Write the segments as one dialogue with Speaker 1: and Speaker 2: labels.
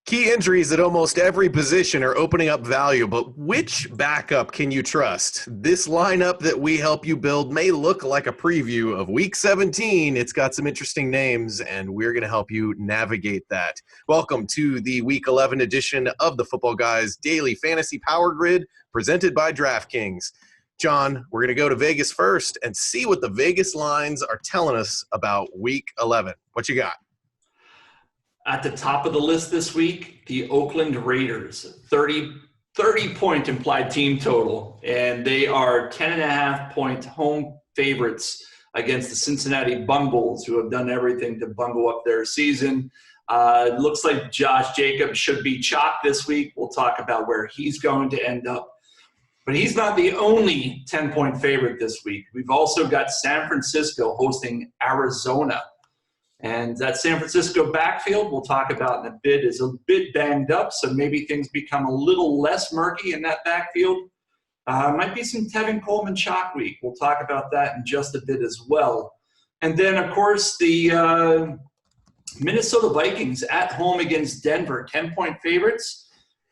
Speaker 1: Key injuries at almost every position are opening up value, but which backup can you trust? This lineup that we help you build may look like a preview of Week 17. It's got some interesting names, and we're going to help you navigate that. Welcome to the Week 11 edition of the Football Guys Daily Fantasy Power Grid, presented by DraftKings. John, we're going to go to Vegas first and see what the Vegas lines are telling us about Week 11. What you got?
Speaker 2: At the top of the list this week, the Oakland Raiders, 30-point implied team total, and they are 10.5-point home favorites against the Cincinnati Bungles, who have done everything to bungle up their season. It looks like Josh Jacobs should be chalk this week. We'll talk about where he's going to end up. But he's not the only 10-point favorite this week. We've also got San Francisco hosting Arizona. And that San Francisco backfield we'll talk about in a bit is a bit banged up, so maybe things become a little less murky in that backfield. Might be some Tevin Coleman chalk week. We'll talk about that in just a bit as well. And then, of course, the Minnesota Vikings at home against Denver, 10-point favorites.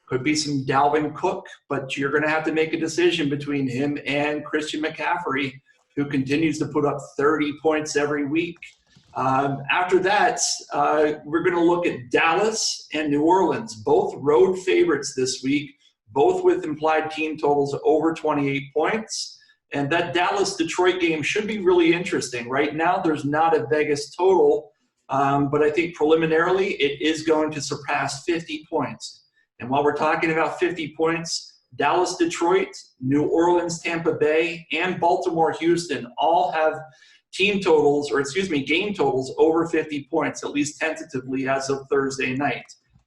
Speaker 2: Could be some Dalvin Cook, but you're going to have to make a decision between him and Christian McCaffrey, who continues to put up 30 points every week. After that, we're going to look at Dallas and New Orleans, both road favorites this week, both with implied team totals over 28 points. And that Dallas-Detroit game should be really interesting. Right now, there's not a Vegas total, but I think preliminarily it is going to surpass 50 points. And while we're talking about 50 points, Dallas-Detroit, New Orleans-Tampa Bay, and Baltimore-Houston all have game totals over 50 points, at least tentatively as of Thursday night.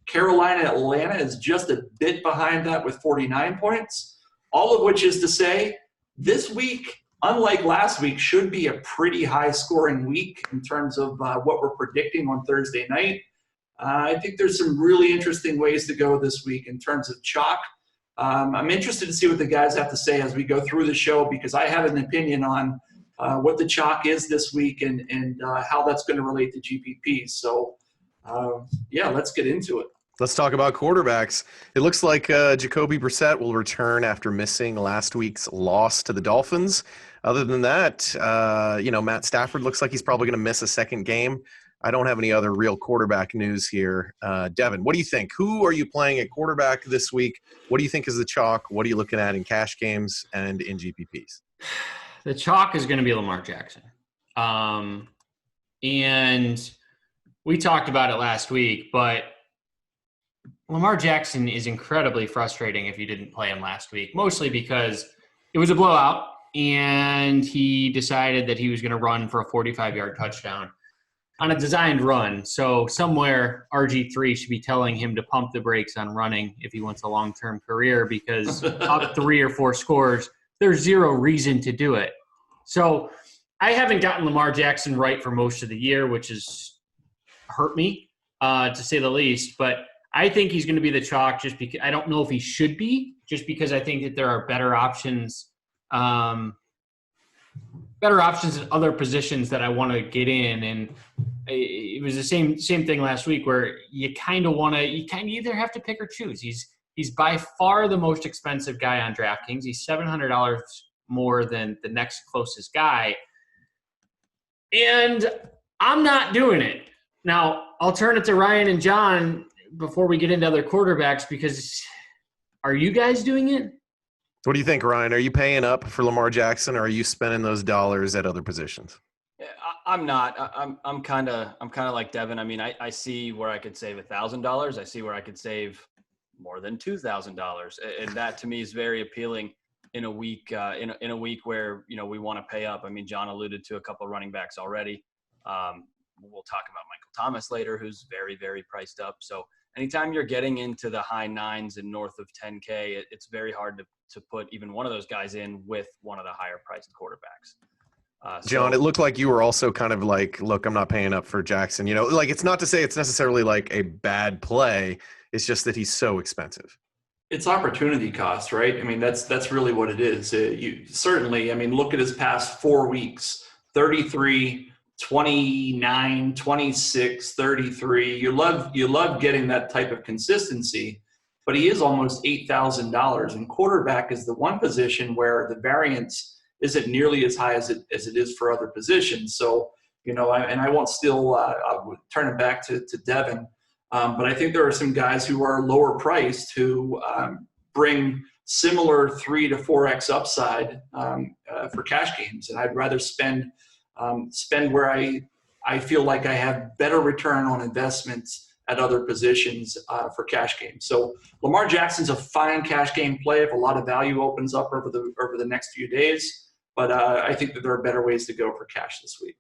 Speaker 2: Carolina-Atlanta is just a bit behind that with 49 points, all of which is to say this week, unlike last week, should be a pretty high-scoring week in terms of what we're predicting on Thursday night. I think there's some really interesting ways to go this week in terms of chalk. I'm interested to see what the guys have to say as we go through the show because I have an opinion on what the chalk is this week and how that's going to relate to GPPs. So, let's get into it.
Speaker 1: Let's talk about quarterbacks. It looks like Jacoby Brissett will return after missing last week's loss to the Dolphins. Other than that, Matt Stafford looks like he's probably going to miss a second game. I don't have any other real quarterback news here. Devin, what do you think? Who are you playing at quarterback this week? What do you think is the chalk? What are you looking at in cash games and in GPPs?
Speaker 3: The chalk is going to be Lamar Jackson. And we talked about it last week, but Lamar Jackson is incredibly frustrating if you didn't play him last week, mostly because it was a blowout and he decided that he was going to run for a 45-yard touchdown on a designed run. So somewhere RG3 should be telling him to pump the brakes on running if he wants a long-term career because up 3 or 4 scores, there's zero reason to do it. So I haven't gotten Lamar Jackson right for most of the year, which has hurt me, to say the least. But I think he's going to be the chalk just because – I don't know if he should be, just because I think that there are better options at other positions that I want to get in. And it was the same thing last week where you kind of either have to pick or choose. He's by far the most expensive guy on DraftKings. He's $700 more than the next closest guy. And I'm not doing it. Now, I'll turn it to Ryan and John before we get into other quarterbacks because are you guys doing it?
Speaker 1: What do you think, Ryan? Are you paying up for Lamar Jackson or are you spending those dollars at other positions?
Speaker 4: I'm not. I'm kind of like Devin. I mean, I see where I could save $1,000. I see where I could save more than $2,000, and that to me is very appealing in a week in a week where we want to pay up. I mean, John alluded to a couple of running backs already. We'll talk about Michael Thomas later, who's very, very priced up. So anytime you're getting into the high 9s and north of 10K, it's very hard to put even one of those guys in with one of the higher priced quarterbacks.
Speaker 1: John, it looked like you were also kind of like, look, I'm not paying up for Jackson. It's not to say it's necessarily like a bad play. It's just that he's so expensive.
Speaker 2: It's opportunity cost, right? I mean, that's really what it is. You certainly, look at his past 4 weeks, 33, 29, 26, 33. You love getting that type of consistency, but he is almost $8,000, and quarterback is the one position where the variance isn't nearly as high as it is for other positions. So, I won't I would turn it back to Devin, but I think there are some guys who are lower priced who bring similar 3 to 4x upside for cash games, and I'd rather spend where I feel like I have better return on investments at other positions for cash games. So Lamar Jackson's a fine cash game play if a lot of value opens up over the next few days, but I think that there are better ways to go for cash this week.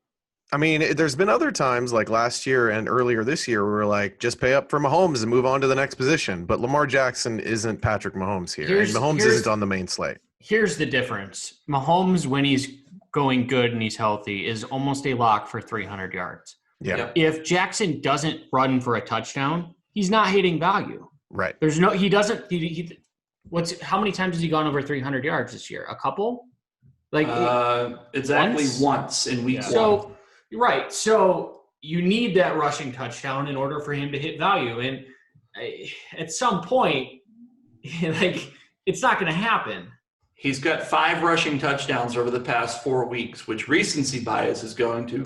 Speaker 1: I mean, there's been other times like last year and earlier this year where we're like, just pay up for Mahomes and move on to the next position. But Lamar Jackson isn't Patrick Mahomes here. And Mahomes isn't on the main slate.
Speaker 3: Here's the difference. Mahomes, when he's going good and he's healthy, is almost a lock for 300 yards.
Speaker 1: Yeah.
Speaker 3: If Jackson doesn't run for a touchdown, he's not hitting value.
Speaker 1: Right.
Speaker 3: He doesn't. How many times has he gone over 300 yards this year? A couple?
Speaker 2: Exactly once in week one.
Speaker 3: So, right. So you need that rushing touchdown in order for him to hit value. And at some point, it's not going to happen.
Speaker 2: He's got 5 rushing touchdowns over the past 4 weeks, which recency bias is going to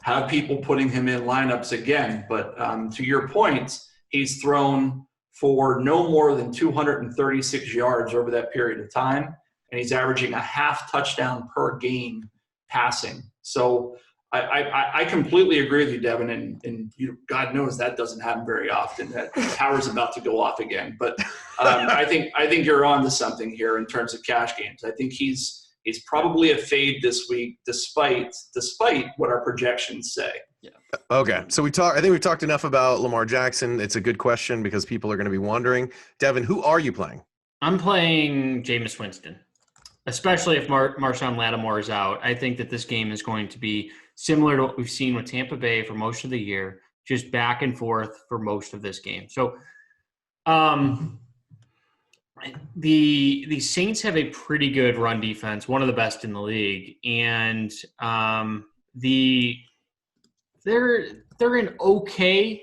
Speaker 2: have people putting him in lineups again. But to your point, he's thrown for no more than 236 yards over that period of time, and he's averaging a half touchdown per game passing. So I completely agree with you, Devin, and God knows that doesn't happen very often. That power's about to go off again. But I think you're on to something here in terms of cash games. I think he's probably a fade this week, despite what our projections say.
Speaker 1: Yeah. Okay, so I think we've talked enough about Lamar Jackson. It's a good question because people are going to be wondering. Devin, who are you playing?
Speaker 3: I'm playing Jameis Winston, especially if Marshawn Lattimore is out. I think that this game is going to be similar to what we've seen with Tampa Bay for most of the year, just back and forth for most of this game. So the Saints have a pretty good run defense, one of the best in the league, and they're an okay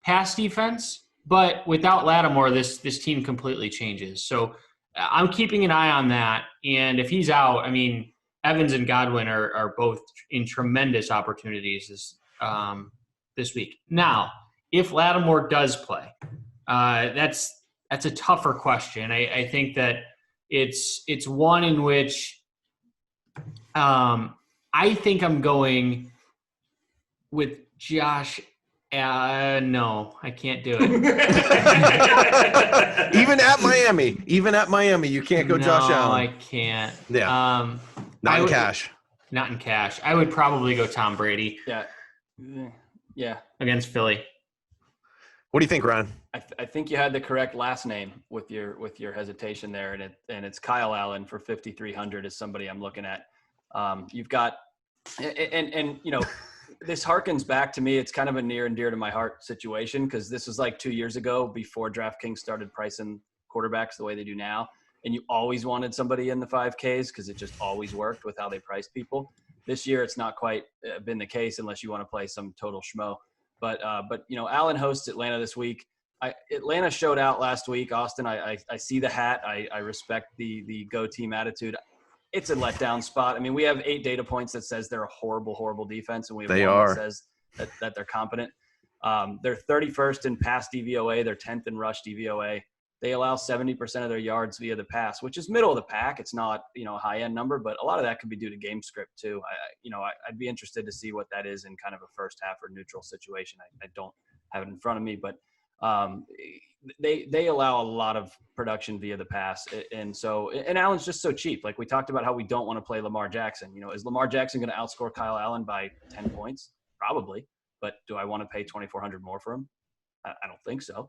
Speaker 3: pass defense, but without Lattimore, this team completely changes. So I'm keeping an eye on that, and if he's out, I mean, Evans and Godwin are both in tremendous opportunities this week. Now, if Lattimore does play, that's a tougher question. I think that it's one in which I think I'm going with Josh. No, I can't do it.
Speaker 1: Even at Miami, you can't go Josh Allen.
Speaker 3: No, I can't.
Speaker 1: Yeah. Not in cash.
Speaker 3: Not in cash. I would probably go Tom Brady.
Speaker 4: Yeah.
Speaker 3: Against Philly.
Speaker 1: What do you think, Ryan?
Speaker 4: I think you had the correct last name with your hesitation there, and it's Kyle Allen for 5,300 is somebody I'm looking at. You've got and this harkens back to me. It's kind of a near and dear to my heart situation because this was like 2 years ago before DraftKings started pricing quarterbacks the way they do now. And you always wanted somebody in the 5Ks because it just always worked with how they price people. This year, it's not quite been the case unless you want to play some total schmo. But Allen hosts Atlanta this week. Atlanta showed out last week. Austin, I see the hat. I respect the go team attitude. It's a letdown spot. I mean, we have 8 data points that says they're a horrible, horrible defense, and we have one that says that they're competent. They're 31st in pass DVOA. They're 10th in rush DVOA. They allow 70% of their yards via the pass, which is middle of the pack. It's not, a high-end number, but a lot of that could be due to game script too. I'd be interested to see what that is in kind of a first half or neutral situation. I don't have it in front of me, but they allow a lot of production via the pass. And Allen's just so cheap. Like we talked about how we don't want to play Lamar Jackson. Is Lamar Jackson going to outscore Kyle Allen by 10 points? Probably. But do I want to pay $2,400 more for him? I don't think so.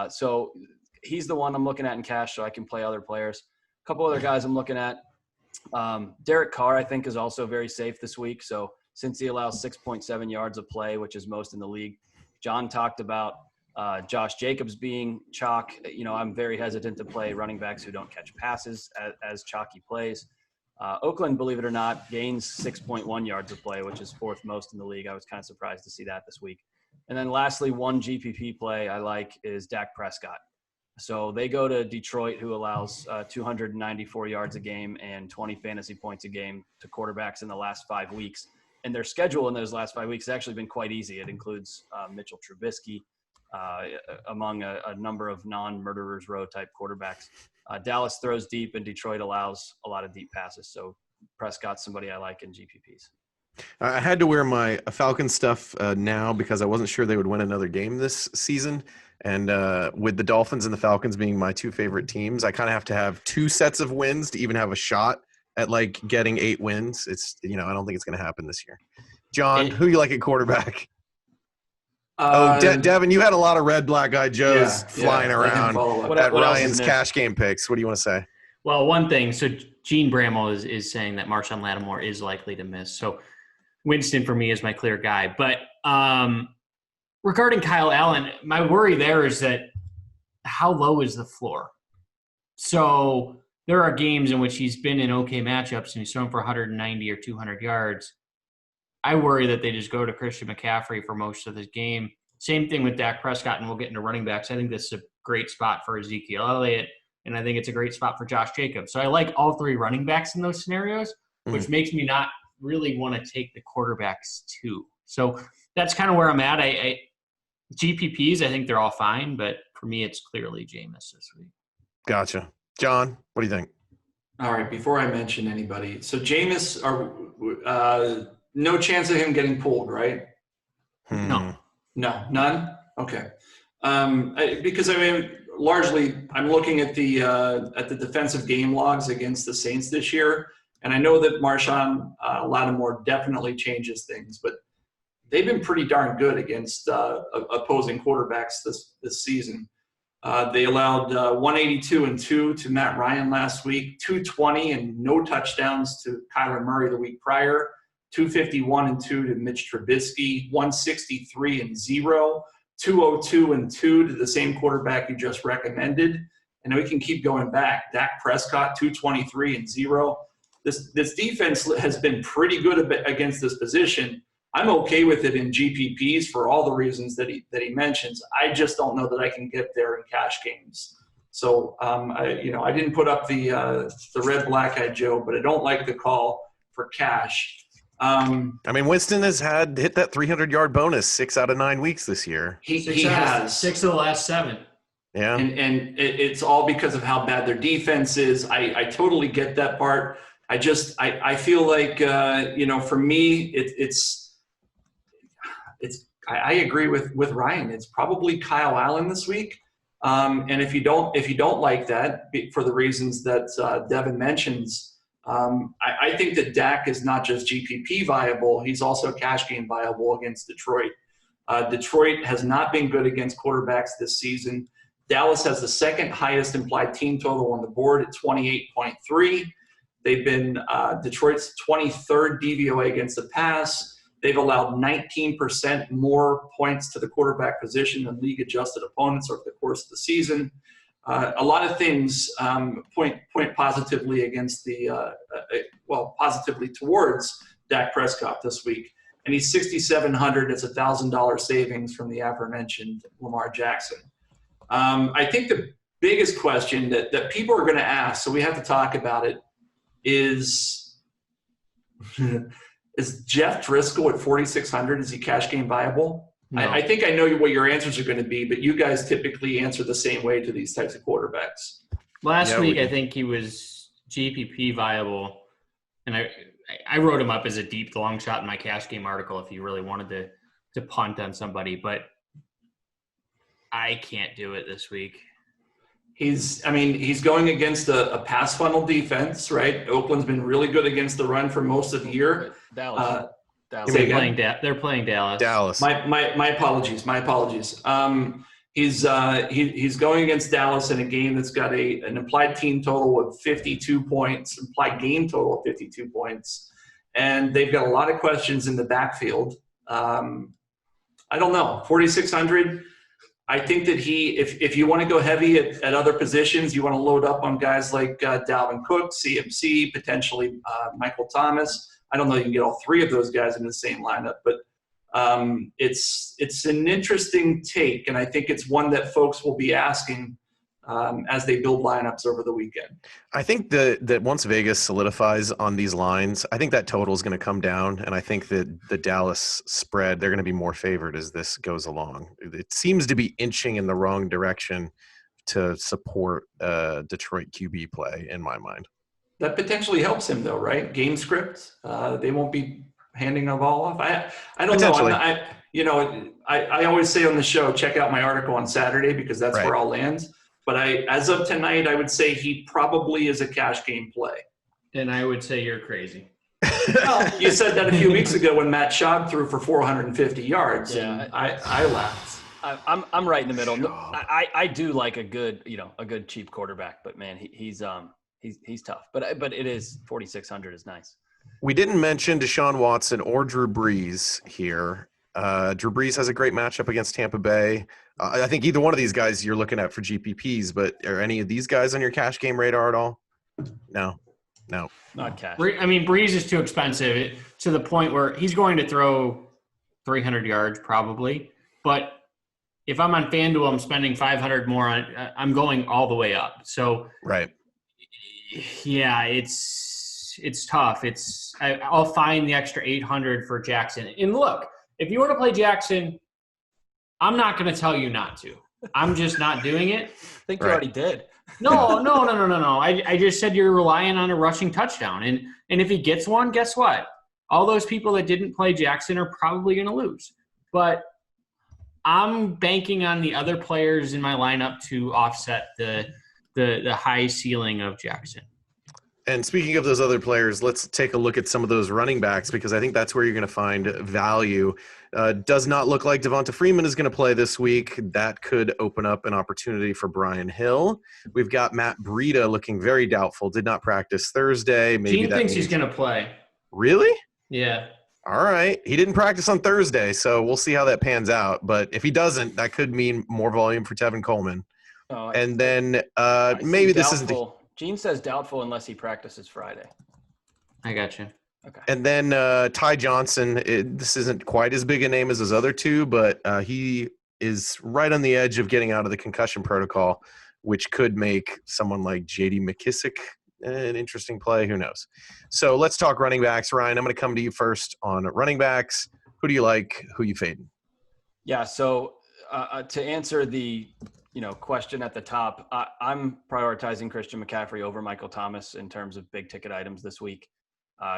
Speaker 4: So he's the one I'm looking at in cash so I can play other players. A couple other guys I'm looking at. Derek Carr, I think, is also very safe this week. So since he allows 6.7 yards of play, which is most in the league, John talked about Josh Jacobs being chalk. I'm very hesitant to play running backs who don't catch passes as chalky plays. Oakland, believe it or not, gains 6.1 yards of play, which is fourth most in the league. I was kind of surprised to see that this week. And then lastly, one GPP play I like is Dak Prescott. So they go to Detroit, who allows 294 yards a game and 20 fantasy points a game to quarterbacks in the last 5 weeks. And their schedule in those last 5 weeks has actually been quite easy. It includes Mitchell Trubisky, among a number of non-murderers row type quarterbacks. Dallas throws deep, and Detroit allows a lot of deep passes. So Prescott's somebody I like in GPPs.
Speaker 1: I had to wear my Falcons stuff now because I wasn't sure they would win another game this season. And with the Dolphins and the Falcons being my two favorite teams, I kind of have to have 2 sets of wins to even have a shot at like getting 8 wins. It's, I don't think it's going to happen this year. John, who you like at quarterback? Devin, you had a lot of red black-eyed Joes flying around at Ryan's cash game picks. What do you want to say?
Speaker 3: Well, one thing. So Gene Bramwell is saying that Marshawn Lattimore is likely to miss. So Winston for me is my clear guy. But regarding Kyle Allen, my worry there is that how low is the floor? So there are games in which he's been in okay matchups and he's thrown for 190 or 200 yards. I worry that they just go to Christian McCaffrey for most of this game. Same thing with Dak Prescott, and we'll get into running backs. I think this is a great spot for Ezekiel Elliott, and I think it's a great spot for Josh Jacobs. So I like all 3 running backs in those scenarios, which makes me not really want to take the quarterbacks too. So that's kind of where I'm at. GPPs, I think they're all fine, but for me, it's clearly Jameis this week.
Speaker 1: Gotcha. John, what do you think?
Speaker 2: All right, before I mention anybody, so Jameis, no chance of him getting pulled, right?
Speaker 3: No,
Speaker 2: none. Okay, because largely I'm looking at the defensive game logs against the Saints this year, and I know that Marshawn Lattimore definitely changes things, but they've been pretty darn good against opposing quarterbacks this season. They allowed 182-2 to Matt Ryan last week, 220 and no touchdowns to Kyler Murray the week prior, 251-2 to Mitch Trubisky, 163-0, 202-2 to the same quarterback you just recommended. And we can keep going back. Dak Prescott, 223-0. This defense has been pretty good against this position. I'm okay with it in GPPs for all the reasons that he mentions. I just don't know that I can get there in cash games. So I didn't put up the red black-eyed Joe, but I don't like the call for cash.
Speaker 1: Winston has hit that 300-yard bonus 6 out of 9 weeks this year.
Speaker 2: He has
Speaker 3: 6 of the last 7.
Speaker 1: Yeah,
Speaker 2: and it's all because of how bad their defense is. I totally get that part. I feel like for me I agree with Ryan. It's probably Kyle Allen this week. And if you don't like that for the reasons that Devin mentions, I think that Dak is not just GPP viable. He's also cash game viable against Detroit. Detroit has not been good against quarterbacks this season. Dallas has the second highest implied team total on the board at 28.3. They've been Detroit's 23rd DVOA against the pass. They've allowed 19% more points to the quarterback position than league-adjusted opponents over the course of the season. A lot of things point positively against positively towards Dak Prescott this week. And he's 6,700. It's $1,000 savings from the aforementioned Lamar Jackson. I think the biggest question that people are going to ask, so we have to talk about it, is Jeff Driscoll at 4,600, is he cash game viable? No. I think I know what your answers are going to be, but you guys typically answer the same way to these types of quarterbacks.
Speaker 3: Last week, I think he was GPP viable, and I wrote him up as a deep long shot in my cash game article if you really wanted to punt on somebody, but I can't do it this week.
Speaker 2: He's going against a pass funnel defense, right? Oakland's been really good against the run for most of the year.
Speaker 4: Dallas.
Speaker 3: They're playing Dallas.
Speaker 1: My
Speaker 2: apologies. He's going against Dallas in a game that's got an implied team total of 52 points, implied game total of 52 points, and they've got a lot of questions in the backfield. I don't know, 4,600. I think that if you want to go heavy at other positions, you want to load up on guys like Dalvin Cook, CMC, potentially Michael Thomas. I don't know you can get all three of those guys in the same lineup, but it's an interesting take, and I think it's one that folks will be asking as they build lineups over the weekend.
Speaker 1: I think that once Vegas solidifies on these lines, I think that total is going to come down, and I think that the Dallas spread, they're going to be more favored as this goes along. It seems to be inching in the wrong direction to support Detroit QB play, in my mind.
Speaker 2: That potentially helps him, though, right? Game script, they won't be handing the ball off. I don't know. I always say on the show, check out my article on Saturday because that's where I'll land. But as of tonight, I would say he probably is a cash game play.
Speaker 3: And I would say you're crazy.
Speaker 2: Well, you said that a few weeks ago when Matt Schaub threw for 450 yards, and I laughed.
Speaker 4: I'm right in the middle. I do like a good cheap quarterback, but man, he's tough. But it is 4,600 is nice.
Speaker 1: We didn't mention Deshaun Watson or Drew Brees here. Drew Brees has a great matchup against Tampa Bay. I think either one of these guys you're looking at for GPPs, but are any of these guys on your cash game radar at all? No.
Speaker 4: Not cash.
Speaker 3: I mean, Brees is too expensive to the point where he's going to throw 300 yards probably. But if I'm on FanDuel, I'm spending 500 more on. I'm going all the way up. So yeah, it's tough. I'll find the extra 800 for Jackson. And look, if you want to play Jackson, I'm not going to tell you not to. I'm just not doing it.
Speaker 4: I think you already did.
Speaker 3: No. I just said you're relying on a rushing touchdown. And if he gets one, guess what? All those people that didn't play Jackson are probably going to lose. But I'm banking on the other players in my lineup to offset the high ceiling of Jackson.
Speaker 1: And speaking of those other players, let's take a look at some of those running backs because I think that's where you're going to find value. Does not look like Devonta Freeman is going to play this week. That could open up an opportunity for Brian Hill. We've got Matt Breida looking very doubtful. Did not practice Thursday.
Speaker 3: Gene thinks he's going to play.
Speaker 1: Really?
Speaker 3: Yeah.
Speaker 1: All right. He didn't practice on Thursday, so we'll see how that pans out. But if he doesn't, that could mean more volume for Tevin Coleman. And then maybe this isn't –
Speaker 4: Gene says doubtful unless he practices Friday.
Speaker 3: I got you.
Speaker 4: Okay.
Speaker 1: And then Ty Johnson, this isn't quite as big a name as his other two, but he is right on the edge of getting out of the concussion protocol, which could make someone like J.D. McKissick an interesting play. Who knows? So let's talk running backs. Ryan, I'm going to come to you first on running backs. Who do you like? Who you fading?
Speaker 4: Yeah, so to answer the question at the top, I'm prioritizing Christian McCaffrey over Michael Thomas in terms of big ticket items this week.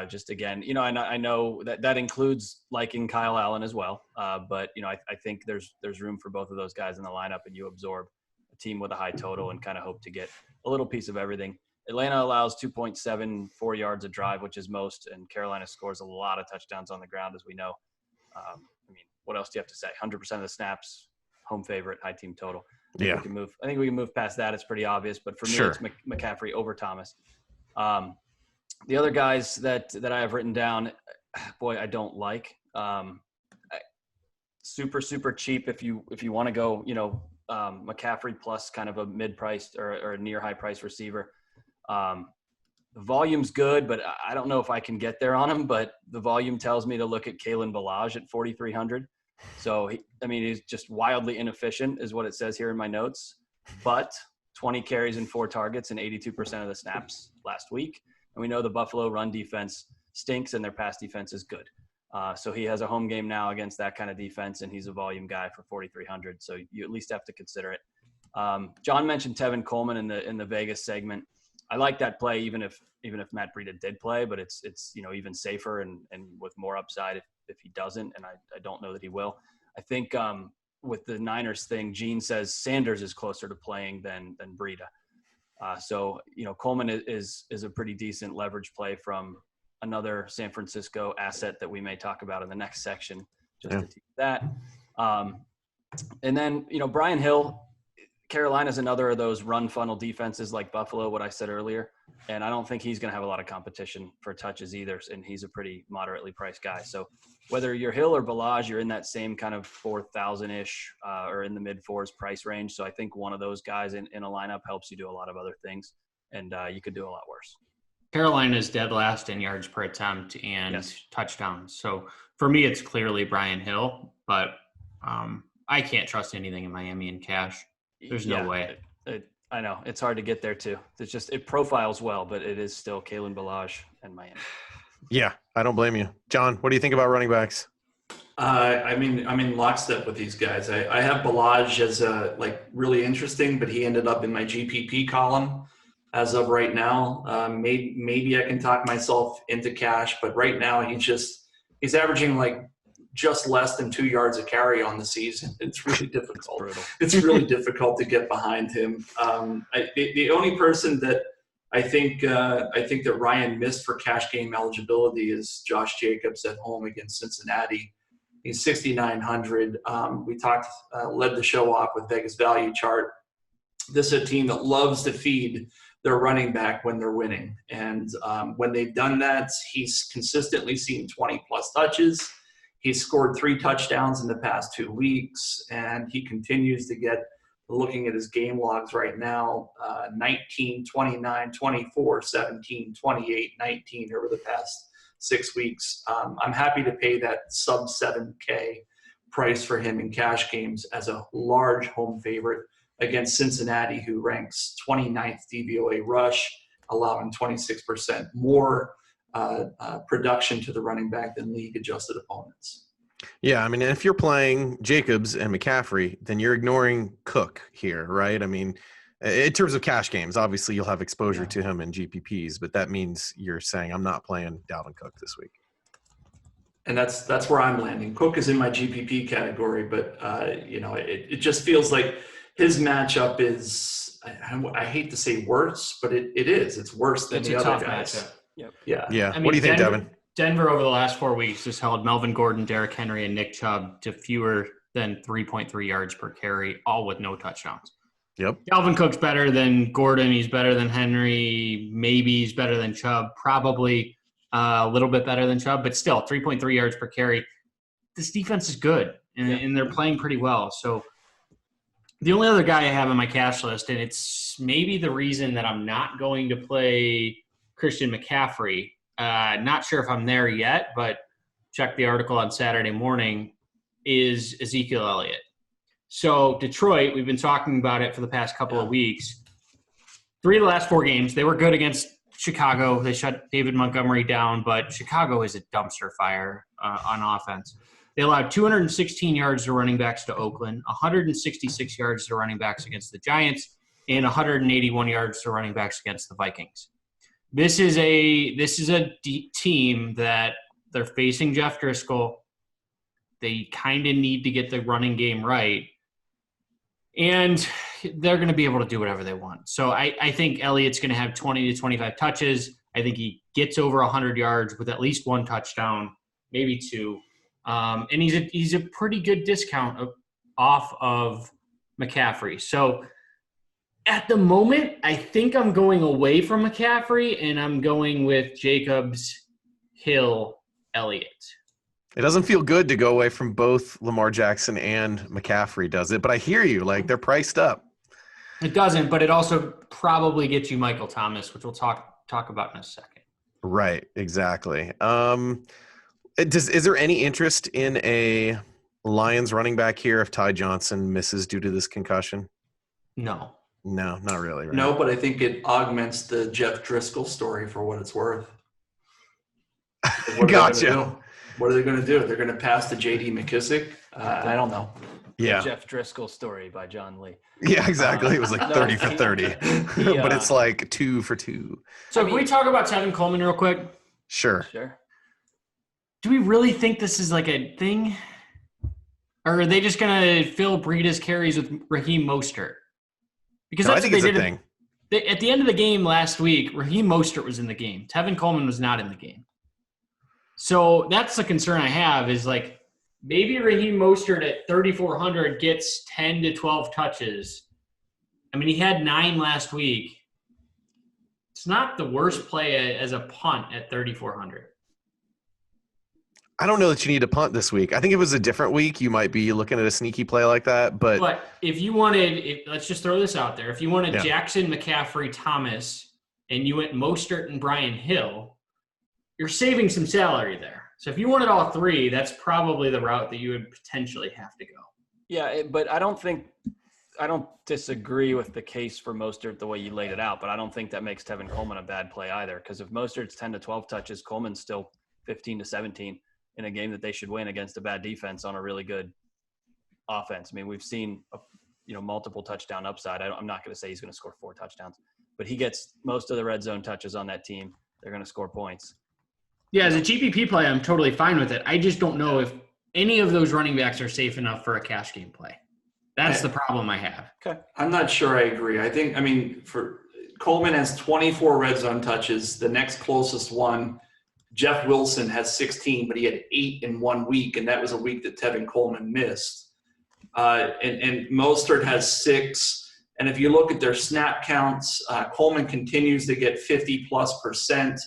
Speaker 4: Just again, and I know that includes liking Kyle Allen as well. But I think there's room for both of those guys in the lineup, and you absorb a team with a high total and kind of hope to get a little piece of everything. Atlanta allows 2.74 yards a drive, which is most, and Carolina scores a lot of touchdowns on the ground, as we know. What else do you have to say? 100% of the snaps, home favorite, high team total. I think we can move past that. It's pretty obvious, but for me, it's McCaffrey over Thomas. The other guys that I have written down, boy, I don't like. Super cheap if you want to go, McCaffrey plus kind of a mid-priced or a near high-priced receiver. The volume's good, but I don't know if I can get there on him. But the volume tells me to look at Kalen Ballage at 4,300. So, he's just wildly inefficient is what it says here in my notes. But 20 carries and 4 targets and 82% of the snaps last week. And we know the Buffalo run defense stinks and their pass defense is good. So he has a home game now against that kind of defense, and he's a volume guy for 4,300. So you at least have to consider it. John mentioned Tevin Coleman in the Vegas segment. I like that play, even if Matt Breida did play, but it's even safer and with more upside if he doesn't, and I don't know that he will. I think with the Niners thing, Gene says Sanders is closer to playing than Breida. So Coleman is a pretty decent leverage play from another San Francisco asset that we may talk about in the next section. To teach that. And then Brian Hill Carolina's another of those run funnel defenses like Buffalo, what I said earlier. And I don't think he's going to have a lot of competition for touches either. And he's a pretty moderately priced guy. So whether you're Hill or Balaj, you're in that same kind of 4,000-ish or in the mid-fours price range. So I think one of those guys in a lineup helps you do a lot of other things. And you could do a lot worse.
Speaker 3: Carolina's dead last in yards per attempt and touchdowns. So for me, it's clearly Brian Hill. But I can't trust anything in Miami in cash. There's no way.
Speaker 4: I know. It's hard to get there, too. It's just it profiles well, but it is still Kalen Balaj and Miami.
Speaker 1: Yeah, I don't blame you. John, what do you think about running backs?
Speaker 2: I'm in lockstep with these guys. I have Balaj as really interesting, but he ended up in my GPP column as of right now. Maybe I can talk myself into cash, but right now he's averaging just less than 2 yards a carry on the season. It's really difficult. It's really difficult to get behind him. The only person that I think that Ryan missed for cash game eligibility is Josh Jacobs at home against Cincinnati. He's 6,900. We led the show off with Vegas value chart. This is a team that loves to feed their running back when they're winning. And when they've done that, he's consistently seen 20-plus touches. He's scored 3 touchdowns in the past 2 weeks, and he continues to get, looking at his game logs right now, 19, 29, 24, 17, 28, 19 over the past 6 weeks. I'm happy to pay that sub 7K price for him in cash games as a large home favorite against Cincinnati, who ranks 29th DVOA rush, allowing 26% more production to the running back than league-adjusted opponents.
Speaker 1: Yeah, I mean, if you're playing Jacobs and McCaffrey, then you're ignoring Cook here, right? I mean, in terms of cash games, obviously you'll have exposure to him in GPPs, but that means you're saying I'm not playing Dalvin Cook this week. And
Speaker 2: that's where I'm landing. Cook is in my GPP category, but it just feels like his matchup is, I hate to say worse, but it is. It's worse than the other guys.
Speaker 3: Matchup.
Speaker 4: Yep.
Speaker 1: Yeah.
Speaker 3: I mean,
Speaker 1: what do you think, Devin?
Speaker 3: Denver over the last 4 weeks has held Melvin Gordon, Derrick Henry, and Nick Chubb to fewer than 3.3 yards per carry, all with no touchdowns.
Speaker 1: Yep.
Speaker 3: Dalvin Cook's better than Gordon. He's better than Henry. Maybe he's better than Chubb. Probably a little bit better than Chubb, but still 3.3 yards per carry. This defense is good, and they're playing pretty well. So the only other guy I have on my cash list, and it's maybe the reason that I'm not going to play Christian McCaffrey. Not sure if I'm there yet, but check the article on Saturday morning, is Ezekiel Elliott. So Detroit, we've been talking about it for the past couple of weeks. 3 of the last 4 games, they were good against Chicago. They shut David Montgomery down, but Chicago is a dumpster fire on offense. They allowed 216 yards to running backs to Oakland, 166 yards to running backs against the Giants, and 181 yards to running backs against the Vikings. This is a team that they're facing Jeff Driscoll. They kind of need to get the running game right, and they're going to be able to do whatever they want. So I think Elliott's going to have 20 to 25 touches. I think he gets over 100 yards with at least 1 touchdown, maybe 2. And he's a pretty good discount off of McCaffrey. So at the moment, I think I'm going away from McCaffrey, and I'm going with Jacobs, Hill, Elliott.
Speaker 1: It doesn't feel good to go away from both Lamar Jackson and McCaffrey, does it? But I hear you. They're priced up.
Speaker 3: It doesn't, but it also probably gets you Michael Thomas, which we'll talk about in a second.
Speaker 1: Right, exactly. Is there any interest in a Lions running back here if Ty Johnson misses due to this concussion?
Speaker 3: No,
Speaker 1: not really. Right?
Speaker 2: No, but I think it augments the Jeff Driscoll story for what it's worth.
Speaker 1: Gotcha.
Speaker 2: What are they going to do? They're going to pass to J.D. McKissick? I don't know.
Speaker 1: Yeah.
Speaker 4: The Jeff Driscoll story by John Lee.
Speaker 1: Yeah, exactly. It was 30 for 30. But it's 2 for 2.
Speaker 3: So can we talk about Tevin Coleman real quick?
Speaker 1: Sure.
Speaker 3: Do we really think this is a thing? Or are they just going to fill Breida's carries with Raheem Mostert? Because that's
Speaker 1: I think
Speaker 3: what they
Speaker 1: it's a
Speaker 3: did.
Speaker 1: thing.
Speaker 3: At the end of the game last week, Raheem Mostert was in the game. Tevin Coleman was not in the game. So that's the concern I have is maybe Raheem Mostert at 3,400 gets 10 to 12 touches, I mean, he had 9 last week. It's not the worst play as a punt at 3,400.
Speaker 1: I don't know that you need to punt this week. I think if it was a different week, you might be looking at a sneaky play like that.
Speaker 3: But if you wanted, let's just throw this out there. If you wanted
Speaker 1: Yeah.
Speaker 3: Jackson, McCaffrey, Thomas, and you went Mostert and Brian Hill, you're saving some salary there. So if you wanted all 3, that's probably the route that you would potentially have to go.
Speaker 4: Yeah, but I don't disagree with the case for Mostert the way you laid it out, but I don't think that makes Tevin Coleman a bad play either. Because if Mostert's 10 to 12 touches, Coleman's still 15 to 17 in a game that they should win against a bad defense on a really good offense. I mean, we've seen multiple touchdown upside. I'm not going to say he's going to score 4 touchdowns, but he gets most of the red zone touches on that team. They're going to score points.
Speaker 3: Yeah, as a GPP play, I'm totally fine with it. I just don't know if any of those running backs are safe enough for a cash game play. That's the problem I have.
Speaker 4: Okay.
Speaker 2: I'm not sure I agree. For Coleman has 24 red zone touches. The next closest one, Jeff Wilson, has 16, but he had 8 in 1 week, and that was a week that Tevin Coleman missed. And Mostert has 6. And if you look at their snap counts, Coleman continues to get 50+%.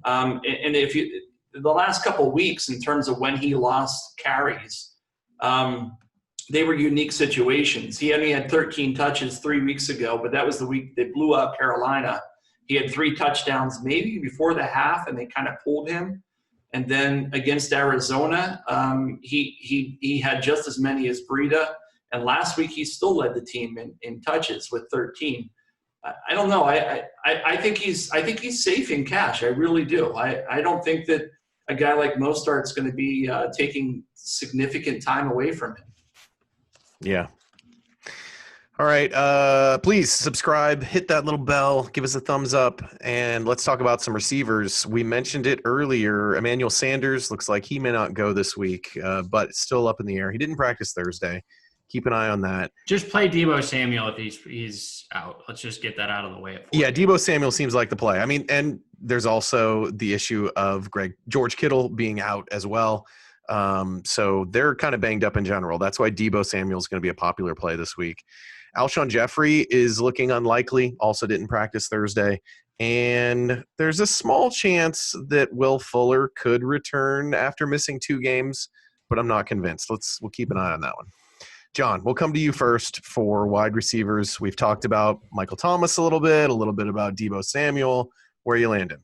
Speaker 2: And if you the last couple of weeks in terms of when he lost carries, they were unique situations. He only had 13 touches 3 weeks ago, but that was the week they blew out Carolina. He had 3 touchdowns maybe before the half, and they kind of pulled him. And then against Arizona, he had just as many as Breida. And last week he still led the team in touches with 13. I don't know. I think he's safe in cash. I really do. I don't think that a guy like Mostert's going to be taking significant time away from him.
Speaker 1: Yeah. All right. Please subscribe, hit that little bell, give us a thumbs up, and let's talk about some receivers. We mentioned it earlier. Emmanuel Sanders looks like he may not go this week, but it's still up in the air. He didn't practice Thursday. Keep an eye on that.
Speaker 3: Just play Deebo Samuel if he's out. Let's just get that out of the way.
Speaker 1: Yeah, Deebo Samuel seems like the play. I mean, and there's also the issue of George Kittle being out as well. So they're kind of banged up in general. That's why Deebo Samuel is going to be a popular play this week. Alshon Jeffrey is looking unlikely, also didn't practice Thursday. And there's a small chance that Will Fuller could return after missing 2 games, but I'm not convinced. We'll keep an eye on that one. John, we'll come to you first for wide receivers. We've talked about Michael Thomas a little bit about Deebo Samuel. Where are you landing?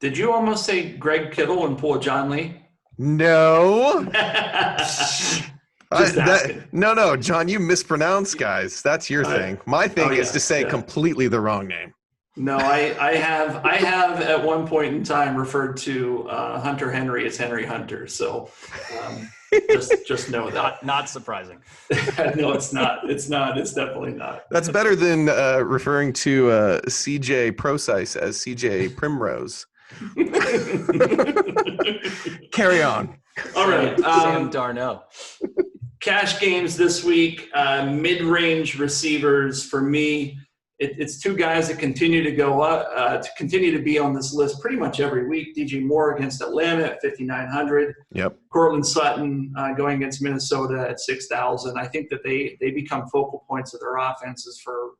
Speaker 2: Did you almost say Greg Kittle and pull John Lee?
Speaker 1: No.
Speaker 2: Asking.
Speaker 1: No, John, you mispronounce guys. That's your thing. My thing is to say completely the wrong name.
Speaker 2: No, I have at one point in time referred to Hunter Henry as Henry Hunter. So just know that.
Speaker 4: Not surprising.
Speaker 2: No, it's not. It's not. It's definitely not.
Speaker 1: That's better than referring to CJ Procise as CJ Primrose. Carry on.
Speaker 2: All right.
Speaker 4: Sam Darnold.
Speaker 2: Cash games this week, mid-range receivers for me. It's 2 guys that continue to go up, to continue to be on this list pretty much every week. DJ Moore against Atlanta at 5,900.
Speaker 1: Yep.
Speaker 2: Cortland Sutton going against Minnesota at 6,000. I think that they become focal points of their offenses for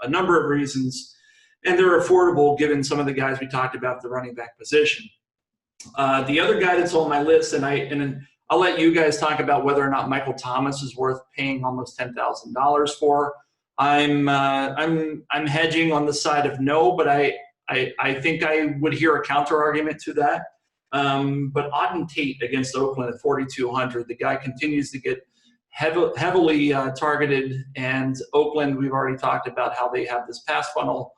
Speaker 2: a number of reasons, and they're affordable given some of the guys we talked about at the running back position. The other guy that's on my list, and I'll let you guys talk about whether or not Michael Thomas is worth paying almost $10,000 for. I'm hedging on the side of no, but I think I would hear a counter argument to that. But Auden Tate against Oakland at 4,200, the guy continues to get heavily targeted, and Oakland, we've already talked about how they have this pass funnel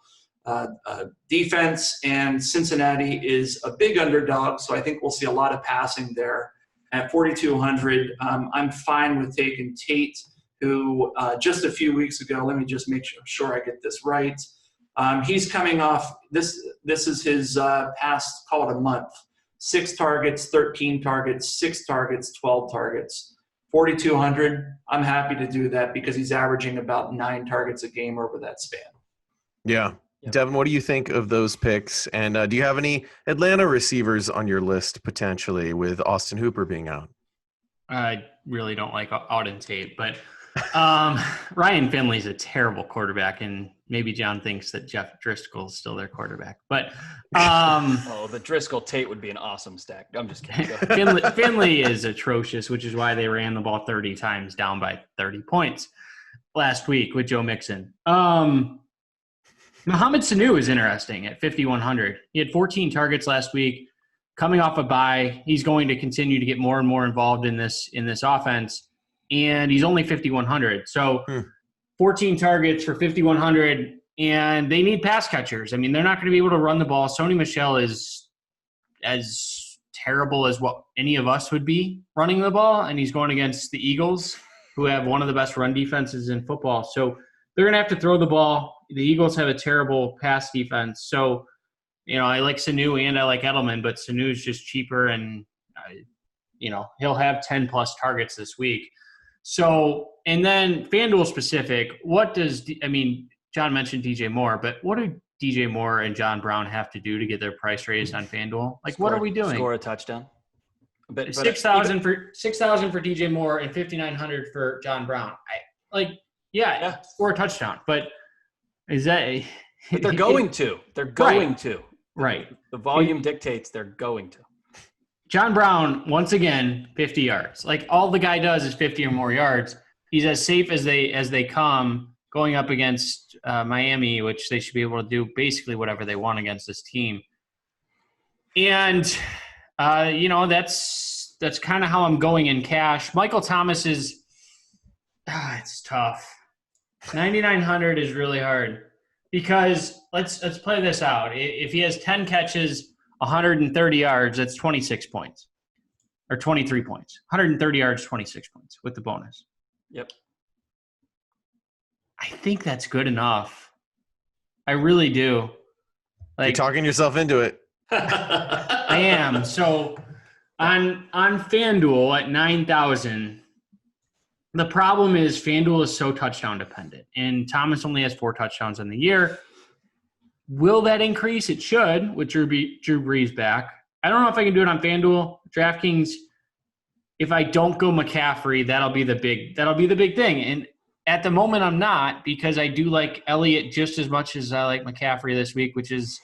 Speaker 2: defense, and Cincinnati is a big underdog, so I think we'll see a lot of passing there. At 4,200, I'm fine with taking Tate, who just a few weeks ago, let me just make sure I get this right. He's coming off, this is his past, call it a month. 6 targets, 13 targets, 6 targets, 12 targets. 4,200, I'm happy to do that because he's averaging about 9 targets a game over that span.
Speaker 1: Yeah. Devin, what do you think of those picks? And do you have any Atlanta receivers on your list potentially with Austin Hooper being out?
Speaker 3: I really don't like Auden Tate, but Ryan Finley's a terrible quarterback, and maybe John thinks that Jeff Driscoll is still their quarterback. But
Speaker 4: the Driscoll Tate would be an awesome stack. I'm just kidding. Go ahead.
Speaker 3: Finley is atrocious, which is why they ran the ball 30 times down by 30 points last week with Joe Mixon. Mohamed Sanu is interesting at 5,100. He had 14 targets last week. Coming off a bye, he's going to continue to get more and more involved in this offense, and he's only 5,100. So 14 targets for 5,100, and they need pass catchers. I mean, they're not going to be able to run the ball. Sony Michel is as terrible as what any of us would be running the ball, and he's going against the Eagles, who have one of the best run defenses in football. So they're going to have to throw the ball. The Eagles have a terrible pass defense. So, I like Sanu and I like Edelman, but Sanu's just cheaper, and, he'll have 10-plus targets this week. So, and then FanDuel specific, John mentioned DJ Moore, but what do DJ Moore and John Brown have to do to get their price raised on FanDuel? What are we doing?
Speaker 4: Score a touchdown. But
Speaker 3: 6,000 for DJ Moore and 5,900 for John Brown. Score a touchdown, but is that?
Speaker 4: But they're going to. They're going to.
Speaker 3: Right.
Speaker 4: The volume dictates they're going to.
Speaker 3: John Brown, once again, 50 yards. All the guy does is 50 or more yards. He's as safe as they come going up against Miami, which they should be able to do basically whatever they want against this team. And, that's kind of how I'm going in cash. Michael Thomas is it's tough. 9,900 is really hard because let's play this out. If he has 10 catches, 130 yards, that's 26 points or 23 points. 130 yards, 26 points with the bonus.
Speaker 4: Yep.
Speaker 3: I think that's good enough. I really do.
Speaker 1: You're talking yourself into it.
Speaker 3: I am. So on FanDuel at 9,000, the problem is FanDuel is so touchdown dependent, and Thomas only has 4 touchdowns in the year. Will that increase? It should with Drew Brees back. I don't know if I can do it on FanDuel. DraftKings, if I don't go McCaffrey, that'll be the big thing. And at the moment, I'm not, because I do like Elliott just as much as I like McCaffrey this week, which is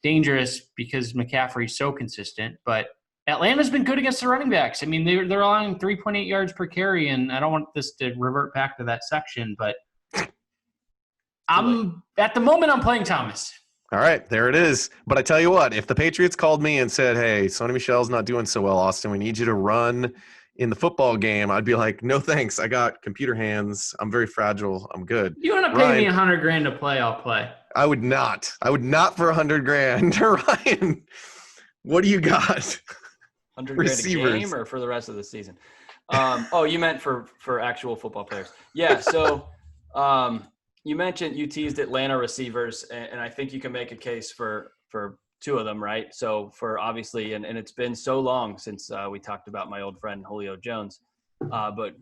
Speaker 3: dangerous because McCaffrey's so consistent. But Atlanta's been good against the running backs. I mean, they're allowing 3.8 yards per carry, and I don't want this to revert back to that section, but at the moment I'm playing Thomas.
Speaker 1: All right, there it is. But I tell you what, if the Patriots called me and said, "Hey, Sony Michel's not doing so well, Austin, we need you to run in the football game," I'd be like, "No thanks. I got computer hands. I'm very fragile. I'm good."
Speaker 3: You want to pay me $100,000 to play? I'll play.
Speaker 1: I would not. For $100,000. Ryan, what do you got?
Speaker 4: $100,000 a game or for the rest of the season? You meant for actual football players. Yeah. So you teased Atlanta receivers, and I think you can make a case for 2 of them, right? So for obviously, and it's been so long since we talked about my old friend Julio Jones, but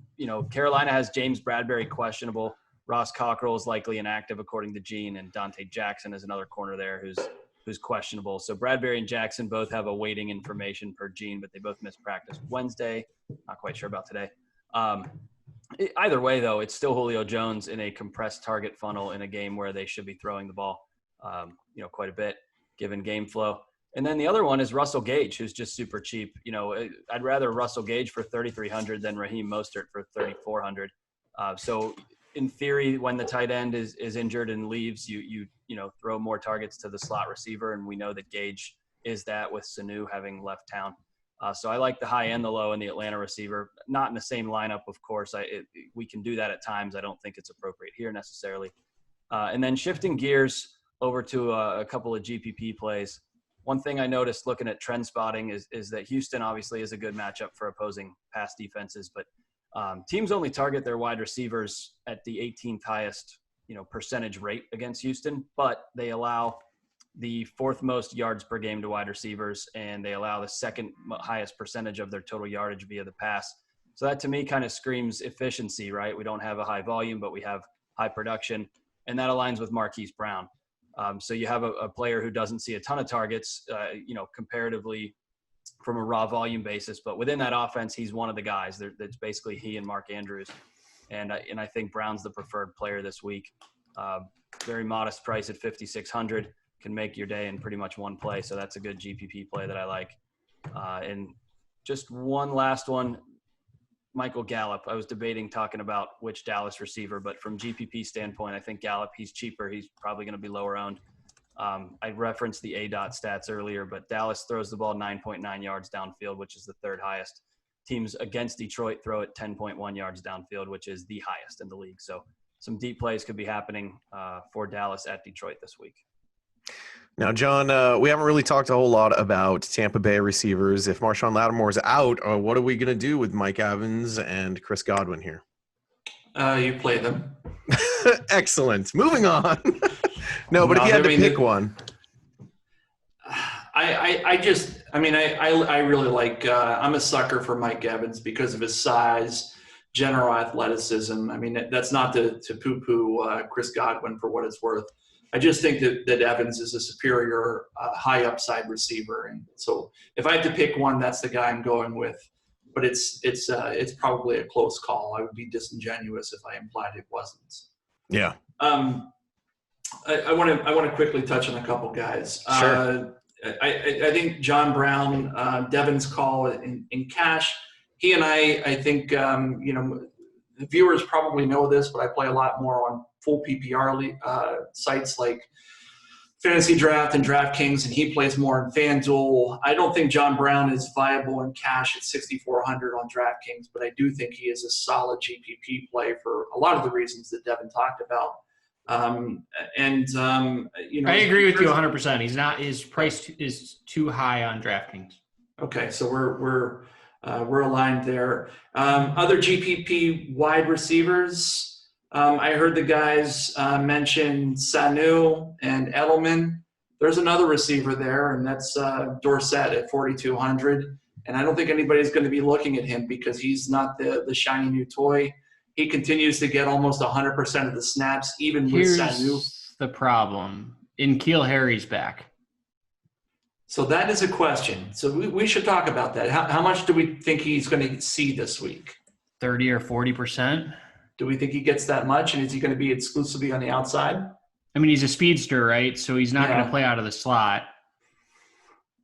Speaker 4: Carolina has James Bradbury questionable. Ross Cockrell is likely inactive according to Gene, and Dante Jackson is another corner there who's questionable. So Bradbury and Jackson both have awaiting information per Gene, but they both missed practice Wednesday. Not quite sure about today. Either way, though, it's still Julio Jones in a compressed target funnel in a game where they should be throwing the ball, quite a bit given game flow. And then the other one is Russell Gage, who's just super cheap. I'd rather Russell Gage for 3,300 than Raheem Mostert for 3,400. So in theory, when the tight end is injured and leaves, you throw more targets to the slot receiver, and we know that Gage is that with Sanu having left town. So I like the high and the low in the Atlanta receiver. Not in the same lineup, of course. We can do that at times. I don't think it's appropriate here necessarily. And then shifting gears over to a couple of GPP plays. One thing I noticed looking at trend spotting is that Houston obviously is a good matchup for opposing pass defenses, but teams only target their wide receivers at the 18th highest, percentage rate against Houston, but they allow the 4th most yards per game to wide receivers, and they allow the 2nd highest percentage of their total yardage via the pass. So that to me kind of screams efficiency, right? We don't have a high volume, but we have high production, and that aligns with Marquise Brown. So you have a player who doesn't see a ton of targets, comparatively from a raw volume basis, but within that offense, he's one of the guys. That's basically he and Mark Andrews. And I think Brown's the preferred player this week. Very modest price at 5,600, can make your day in pretty much one play. So that's a good GPP play that I like. And just one last one, Michael Gallup. I was debating talking about which Dallas receiver, but from GPP standpoint, I think Gallup, he's cheaper. He's probably going to be lower owned. I referenced the ADOT stats earlier, but Dallas throws the ball 9.9 yards downfield, which is the third highest. Teams against Detroit throw it 10.1 yards downfield, which is the highest in the league. So some deep plays could be happening for Dallas at Detroit this week.
Speaker 1: Now, John, we haven't really talked a whole lot about Tampa Bay receivers. If Marshawn Lattimore's out, what are we going to do with Mike Evans and Chris Godwin here?
Speaker 2: You play them.
Speaker 1: Excellent. Moving on. No, but if you had to pick one.
Speaker 2: I really like I'm a sucker for Mike Evans because of his size, general athleticism. I mean, that's not to poo-poo Chris Godwin for what it's worth. I just think that Evans is a superior high upside receiver. And so if I have to pick one, that's the guy I'm going with. But it's probably a close call. I would be disingenuous if I implied it wasn't.
Speaker 1: Yeah.
Speaker 2: I want to quickly touch on a couple guys.
Speaker 1: Sure.
Speaker 2: I think John Brown, Devin's call in cash. He and I think the viewers probably know this, but I play a lot more on full PPR sites like Fantasy Draft and DraftKings, and he plays more in FanDuel. I don't think John Brown is viable in cash at 6,400 on DraftKings, but I do think he is a solid GPP play for a lot of the reasons that Devin talked about.
Speaker 3: I agree with you 100%. His price is too high on DraftKings.
Speaker 2: Okay, so we're aligned there. Other GPP wide receivers. I heard the guys mention Sanu and Edelman. There's another receiver there, and that's Dorsett at 4,200. And I don't think anybody's going to be looking at him because he's not the shiny new toy. He continues to get almost 100% of the snaps, even with Sanu.
Speaker 3: Here's the problem. N'Keal Harry's back.
Speaker 2: So that is a question. So we should talk about that. How much do we think he's going to see this week?
Speaker 3: 30 or 40%.
Speaker 2: Do we think he gets that much, and is he going to be exclusively on the outside?
Speaker 3: I mean, he's a speedster, right? So he's not going to play out of the slot.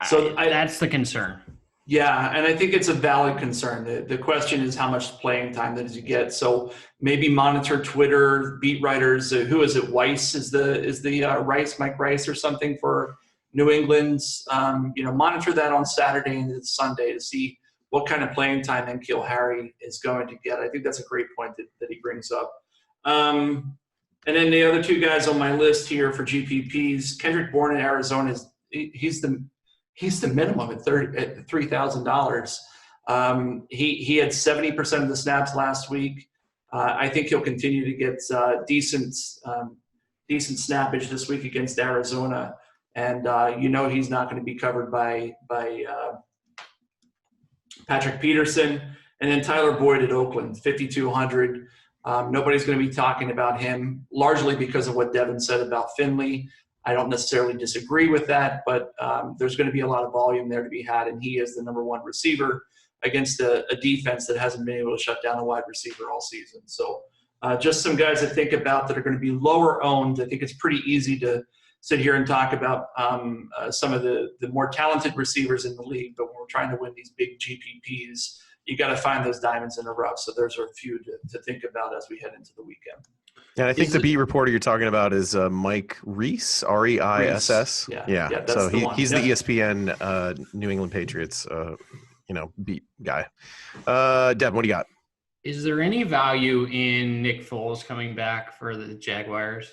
Speaker 2: So
Speaker 3: that's the concern.
Speaker 2: Yeah, and I think it's a valid concern. The question is how much playing time does he get? So maybe monitor Twitter, beat writers. Who is it? Weiss is the Rice, Mike Rice or something for New England's. Monitor that on Saturday and Sunday to see what kind of playing time N'Keal Harry is going to get. I think that's a great point that he brings up. And then the other two guys on my list here for GPPs, Kendrick Bourne in Arizona, he's the minimum at $3,000. He had 70% of the snaps last week. I think he'll continue to get decent snappage this week against Arizona. And he's not going to be covered by Patrick Peterson, and then Tyler Boyd at Oakland, 5,200. Nobody's going to be talking about him, largely because of what Devin said about Finley. I don't necessarily disagree with that, but there's going to be a lot of volume there to be had, and he is the number one receiver against a defense that hasn't been able to shut down a wide receiver all season. So just some guys to think about that are going to be lower owned. I think it's pretty easy to sit here and talk about some of the more talented receivers in the league, but when we're trying to win these big GPPs, you got to find those diamonds in the rough. So there's a few to think about as we head into the weekend.
Speaker 1: Yeah, I think the beat reporter you're talking about is Mike Reiss, Reiss. Yeah. So he's the ESPN New England Patriots, beat guy. Deb, what do you got?
Speaker 3: Is there any value in Nick Foles coming back for the Jaguars?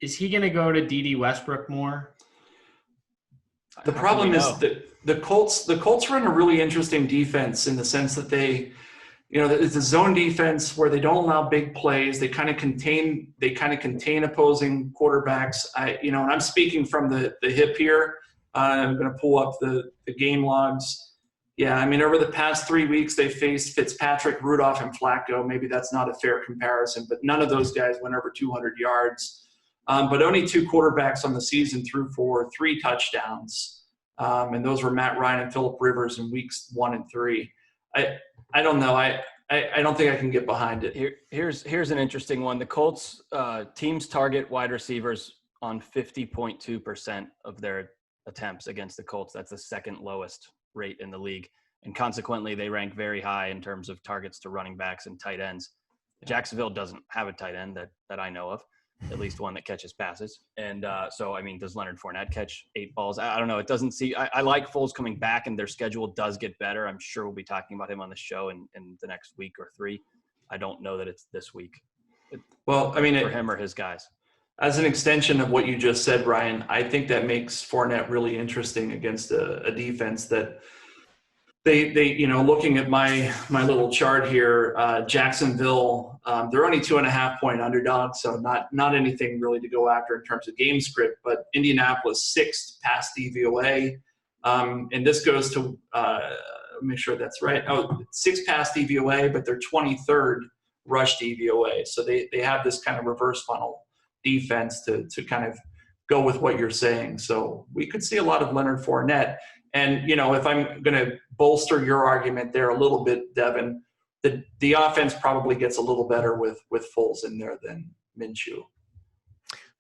Speaker 3: Is he going to go to D.D. Westbrook more?
Speaker 2: The problem is that the Colts are in a really interesting defense in the sense that they, it's a zone defense where they don't allow big plays. They kind of contain opposing quarterbacks. And I'm speaking from the hip here. I'm going to pull up the game logs. Yeah, I mean, over the past 3 weeks, they faced Fitzpatrick, Rudolph, and Flacco. Maybe that's not a fair comparison, but none of those guys went over 200 yards. But only two quarterbacks on the season threw for 3 touchdowns. And those were Matt Ryan and Phillip Rivers in weeks 1 and 3. I don't know. I don't think I can get behind it.
Speaker 4: Here's an interesting one. The Colts teams target wide receivers on 50.2% of their attempts against the Colts. That's the second lowest rate in the league. And consequently, they rank very high in terms of targets to running backs and tight ends. Jacksonville doesn't have a tight end that I know of, at least one that catches passes. And so, I mean, does Leonard Fournette catch 8 balls? I don't know. It doesn't see – I like Foles coming back, and their schedule does get better. I'm sure we'll be talking about him on the show in the next week or 3. I don't know that it's this week.
Speaker 2: Well, I mean –
Speaker 4: for him or his guys.
Speaker 2: As an extension of what you just said, Brian, I think that makes Fournette really interesting against a defense that they looking at my little chart here, Jacksonville, they're only 2.5-point underdogs, so not anything really to go after in terms of game script. But Indianapolis 6th pass DVOA, and this goes to make sure that's right. 6 pass DVOA, but they're 23rd rush DVOA. So they have this kind of reverse funnel defense to kind of go with what you're saying. So we could see a lot of Leonard Fournette. And, if I'm going to bolster your argument there a little bit, Devin, the offense probably gets a little better with Foles in there than Minshew.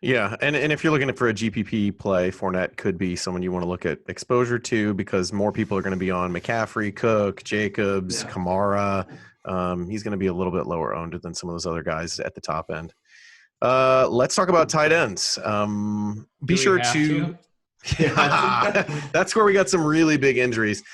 Speaker 1: Yeah, and if you're looking for a GPP play, Fournette could be someone you want to look at exposure to because more people are going to be on McCaffrey, Cook, Jacobs, Kamara. He's going to be a little bit lower owned than some of those other guys at the top end. Let's talk about tight ends. Be sure to that's where we got some really big injuries.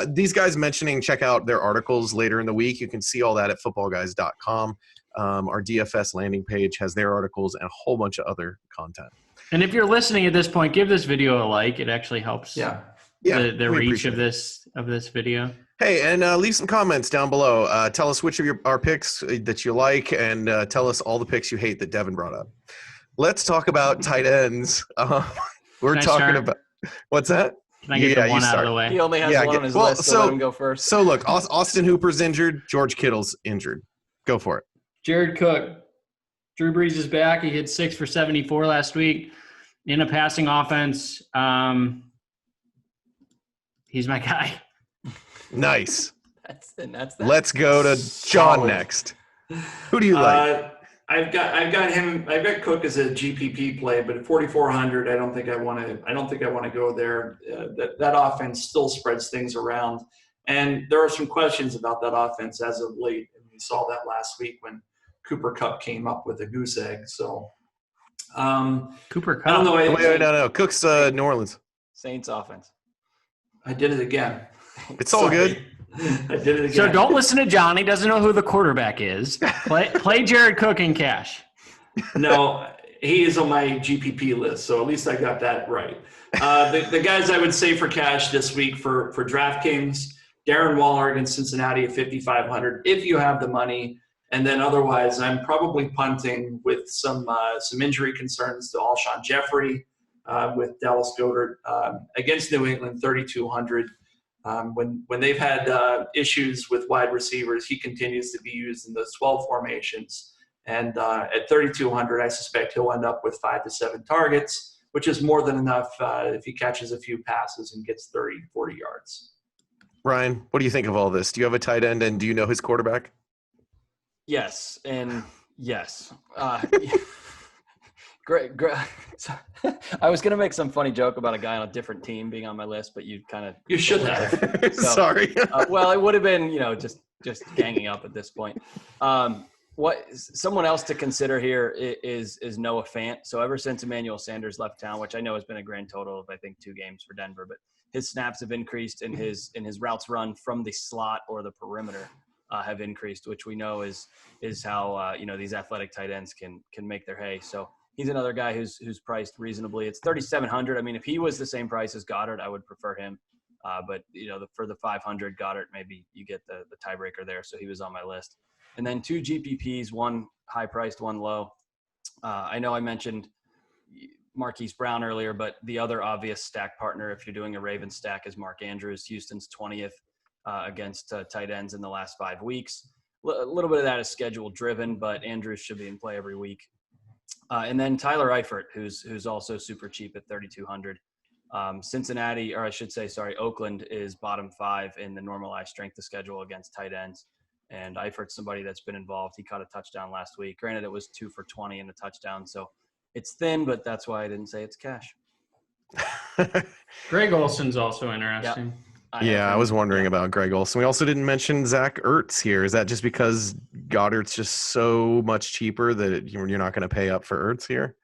Speaker 1: These guys check out their articles later in the week. You can see all that at footballguys.com. Our DFS landing page has their articles and a whole bunch of other content.
Speaker 3: And if you're listening at this point, give this video a like. It actually helps the reach of this video.
Speaker 1: Hey, and leave some comments down below. Tell us which of our picks that you like, and tell us all the picks you hate that Devin brought up. Let's talk about tight ends. We're talking about – what's that?
Speaker 3: Can I get the one out of the way?
Speaker 4: He only has one on his list, so let him go first.
Speaker 1: So, look, Austin Hooper's injured. George Kittle's injured. Go for it.
Speaker 3: Jared Cook. Drew Brees is back. He hit 6 for 74 last week in a passing offense. He's my guy.
Speaker 1: Nice.
Speaker 4: That's
Speaker 1: Let's go to John next. Who do you like?
Speaker 2: I've got him. I've got Cook as a GPP play, but at 4,400, I don't think I want to go there. That offense still spreads things around, and there are some questions about that offense as of late. And we saw that last week when Cooper Kupp came up with a goose egg. So,
Speaker 3: Cooper Kupp.
Speaker 2: I don't know.
Speaker 1: Wait, no. Cook's New Orleans.
Speaker 4: Saints offense.
Speaker 2: I did it again.
Speaker 1: It's all good.
Speaker 2: I did it again.
Speaker 3: So don't listen to John. He doesn't know who the quarterback is. Play Jared Cook in cash.
Speaker 2: No, he is on my GPP list, so at least I got that right. The guys I would say for cash this week for DraftKings, Darren Waller against Cincinnati at 5,500 if you have the money. And then otherwise, I'm probably punting with some injury concerns to Alshon Jeffrey with Dallas Goedert against New England, 3,200. When they've had issues with wide receivers, he continues to be used in those 12 formations. And at 3,200, I suspect he'll end up with 5 to 7 targets, which is more than enough if he catches a few passes and gets 30, 40 yards.
Speaker 1: Ryan, what do you think of all this? Do you have a tight end, and do you know his quarterback?
Speaker 4: Yes, and yes. Great. I was going to make some funny joke about a guy on a different team being on my list, but you
Speaker 2: should have.
Speaker 1: So, sorry.
Speaker 4: Well, it would have been, just ganging up at this point. What someone else to consider here is Noah Fant. So ever since Emmanuel Sanders left town, which I know has been a grand total of, I think, 2 games for Denver, but his snaps have increased and his routes run from the slot or the perimeter have increased, which we know is how, these athletic tight ends can make their hay. So he's another guy who's priced reasonably. It's 3,700. I mean, if he was the same price as Goedert, I would prefer him. But for the 500 Goedert, maybe you get the tiebreaker there. So he was on my list. And then 2 GPPs, one high priced, one low. I know I mentioned Marquise Brown earlier, but the other obvious stack partner, if you're doing a Ravens stack, is Mark Andrews, Houston's 20th against tight ends in the last 5 weeks. A little bit of that is schedule driven, but Andrews should be in play every week. And then Tyler Eifert, who's also super cheap at 3,200. Oakland is bottom 5 in the normalized strength of schedule against tight ends. And Eifert's somebody that's been involved. He caught a touchdown last week. Granted, it was 2 for 20 and a touchdown, so it's thin, but that's why I didn't say it's cash.
Speaker 3: Greg Olson's also interesting.
Speaker 1: I was wondering about Greg Olson. We also didn't mention Zach Ertz here. Is that just because Goddard's just so much cheaper that you're not going to pay up for Ertz here?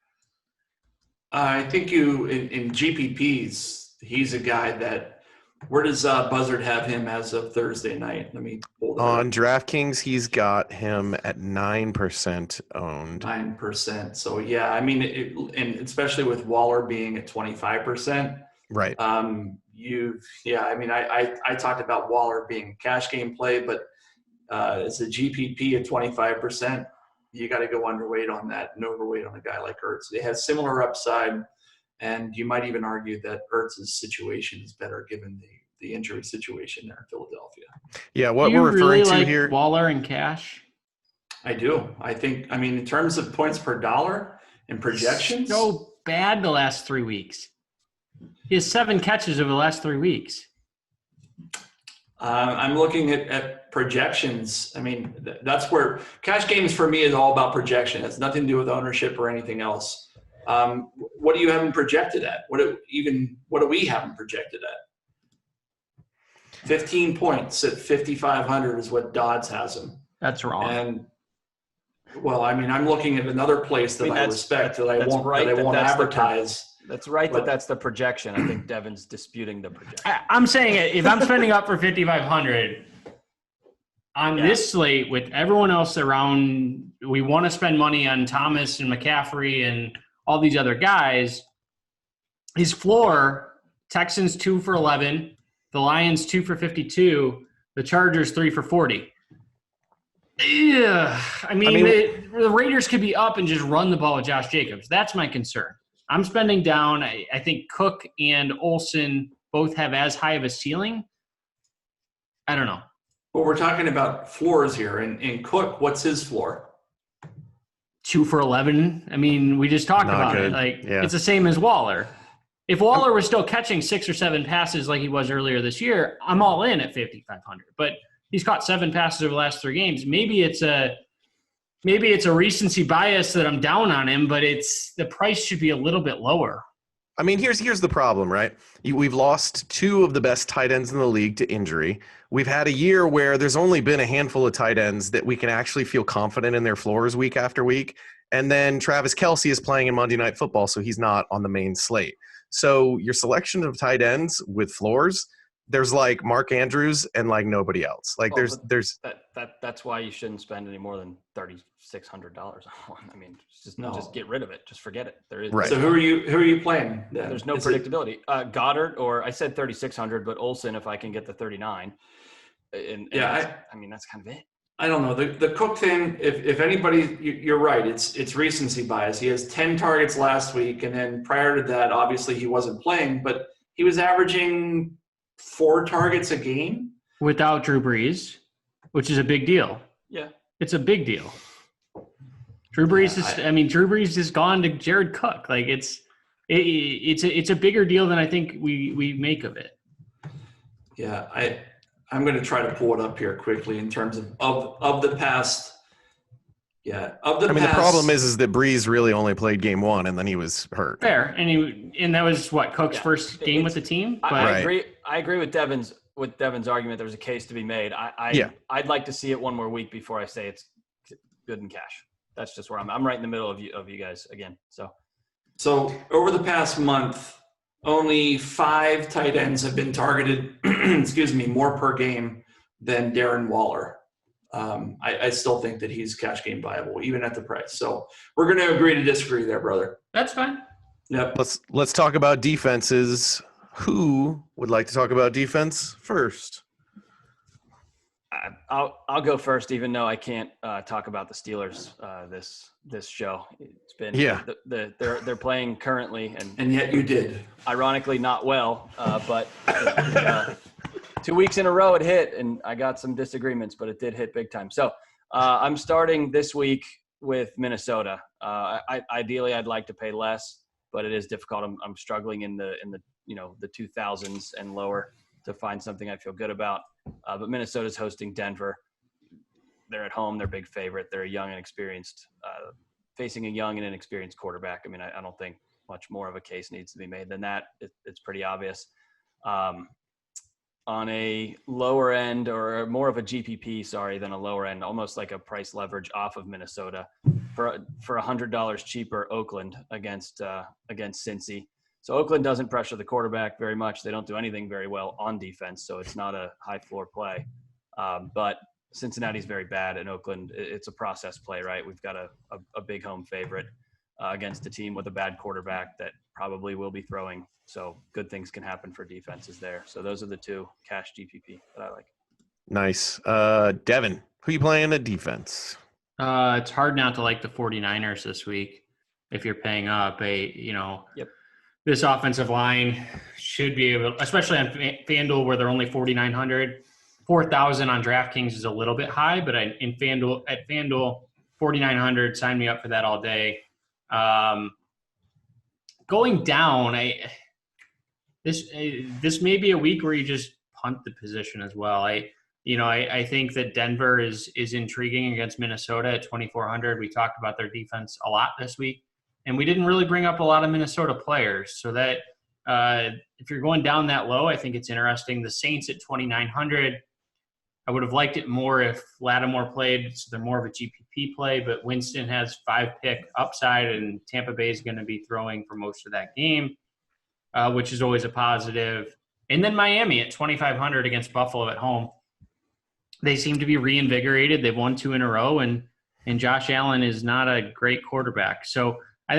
Speaker 2: I think in GPPs, he's a guy that – where does Buzzard have him as of Thursday night? Let me pull that
Speaker 1: On
Speaker 2: up.
Speaker 1: DraftKings, he's got him at 9% owned.
Speaker 2: 9%. So, yeah, I mean, and especially with Waller being at 25%.
Speaker 1: Right.
Speaker 2: I mean, I talked about Waller being a cash game play, but it's a GPP at 25%. You got to go underweight on that and overweight on a guy like Ertz. It has similar upside, and you might even argue that Ertz's situation is better given the injury situation there in Philadelphia.
Speaker 1: Yeah, what
Speaker 3: Do you
Speaker 1: we're referring
Speaker 3: really
Speaker 1: to
Speaker 3: like
Speaker 1: here.
Speaker 3: Waller and cash?
Speaker 2: I do. I mean, in terms of points per dollar and projections.
Speaker 3: So bad the last 3 weeks. He has 7 catches over the last 3 weeks.
Speaker 2: I'm looking at projections. I mean, that's where cash games for me is all about projection. It's nothing to do with ownership or anything else. What do you have him projected at? What do we have him projected at? 15 points at 5,500 is what Dodds has him.
Speaker 3: That's wrong.
Speaker 2: And well, I mean, I'm looking at another place that I respect that I won't advertise.
Speaker 4: That's right. That's the projection. I think Devin's disputing the projection.
Speaker 3: I'm saying it. If I'm spending up for 5,500 on this slate with everyone else around, we want to spend money on Thomas and McCaffrey and all these other guys. His floor: Texans 2 for 11, the Lions 2 for 52, the Chargers 3 for 40. Yeah, I mean the Raiders could be up and just run the ball with Josh Jacobs. That's my concern. I'm spending down. I think Cook and Olsen both have as high of a ceiling. I don't know.
Speaker 2: Well, we're talking about floors here. And Cook, what's his floor?
Speaker 3: 2 for 11. I mean, we just talked about it. It's the same as Waller. If Waller was still catching 6 or 7 passes like he was earlier this year, I'm all in at 5,500. But he's caught 7 passes over the last 3 games. Maybe it's a recency bias that I'm down on him, but the price should be a little bit lower.
Speaker 1: I mean, here's the problem, right? We've lost 2 of the best tight ends in the league to injury. We've had a year where there's only been a handful of tight ends that we can actually feel confident in their floors week after week. And then Travis Kelce is playing in Monday Night Football, so he's not on the main slate. So your selection of tight ends with floors, there's like Mark Andrews and like nobody else. Like
Speaker 4: that's why you shouldn't spend any more than $3,600 on one. I mean, just get rid of it. Just forget it. There is
Speaker 1: right.
Speaker 2: So who are you playing? Then?
Speaker 4: There's no predictability. Goddard, or I said 3,600, but Olsen if I can get the 39. I mean that's kind of it.
Speaker 2: I don't know. The Cook thing, if anybody, you're right. It's recency bias. He has 10 targets last week, and then prior to that, obviously he wasn't playing, but he was averaging 4 targets a game
Speaker 3: without Drew Brees, which is a big deal.
Speaker 4: Yeah,
Speaker 3: it's a big deal. Drew Brees Drew Brees is gone to Jared Cook. Like it's a bigger deal than I think we make of it.
Speaker 2: Yeah, I'm going to try to pull it up here quickly in terms of the past. Yeah,
Speaker 1: the problem is that Brees really only played game 1 and then he was hurt.
Speaker 3: Fair, and that was what Cook's first game with the team. But
Speaker 4: I agree with Devin's argument. There's a case to be made. I'd like to see it one more week before I say it's good in cash. That's just where I'm right in the middle of you guys again.
Speaker 2: So over the past month, only 5 tight ends have been targeted, more per game than Darren Waller. I still think that he's cash game viable, even at the price. So we're going to agree to disagree there, brother.
Speaker 3: That's fine.
Speaker 2: Yep.
Speaker 1: Let's talk about defenses. Who would like to talk about defense first?
Speaker 4: I'll go first, even though I can't talk about the Steelers this show. It's been they're playing currently,
Speaker 2: and yet you did,
Speaker 4: ironically not well, but 2 weeks in a row it hit, and I got some disagreements, but it did hit big time. So I'm starting this week with Minnesota. Ideally, I'd like to pay less, but it is difficult. I'm struggling in the 2000s and lower to find something I feel good about. But Minnesota's hosting Denver. they're at home. They're big favorite. They're a young and experienced, facing a young and inexperienced quarterback. I mean, I don't think much more of a case needs to be made than that. It's pretty obvious. On a lower end, or more of a GPP, than a lower end, almost like a price leverage off of Minnesota for $100 cheaper, Oakland against Cincy. So Oakland doesn't pressure the quarterback very much. They don't do anything very well on defense, so it's not a high floor play. But Cincinnati's very bad, and Oakland, it's a process play, right? We've got a big home favorite against a team with a bad quarterback that probably will be throwing. So good things can happen for defenses there. So those are the two cash GPP that I like.
Speaker 1: Nice. Devin, who you playing at defense?
Speaker 3: It's hard not to like the 49ers this week if you're paying up.
Speaker 4: Yep.
Speaker 3: This offensive line should be able, especially on FanDuel where they're only 4,900. 4,000 on DraftKings is a little bit high, but at FanDuel, 4,900, sign me up for that all day. Going down, this may be a week where you just punt the position as well. I think that Denver is intriguing against Minnesota at 2,400. We talked about their defense a lot this week, and we didn't really bring up a lot of Minnesota players. So that if you're going down that low, I think it's interesting. The Saints at 2,900. I would have liked it more if Lattimore played, so they're more of a GPP play, but Winston has 5-pick upside, and Tampa Bay is going to be throwing for most of that game, which is always a positive. And then Miami at 2,500 against Buffalo at home. They seem to be reinvigorated. They've won 2 in a row, and Josh Allen is not a great quarterback. So I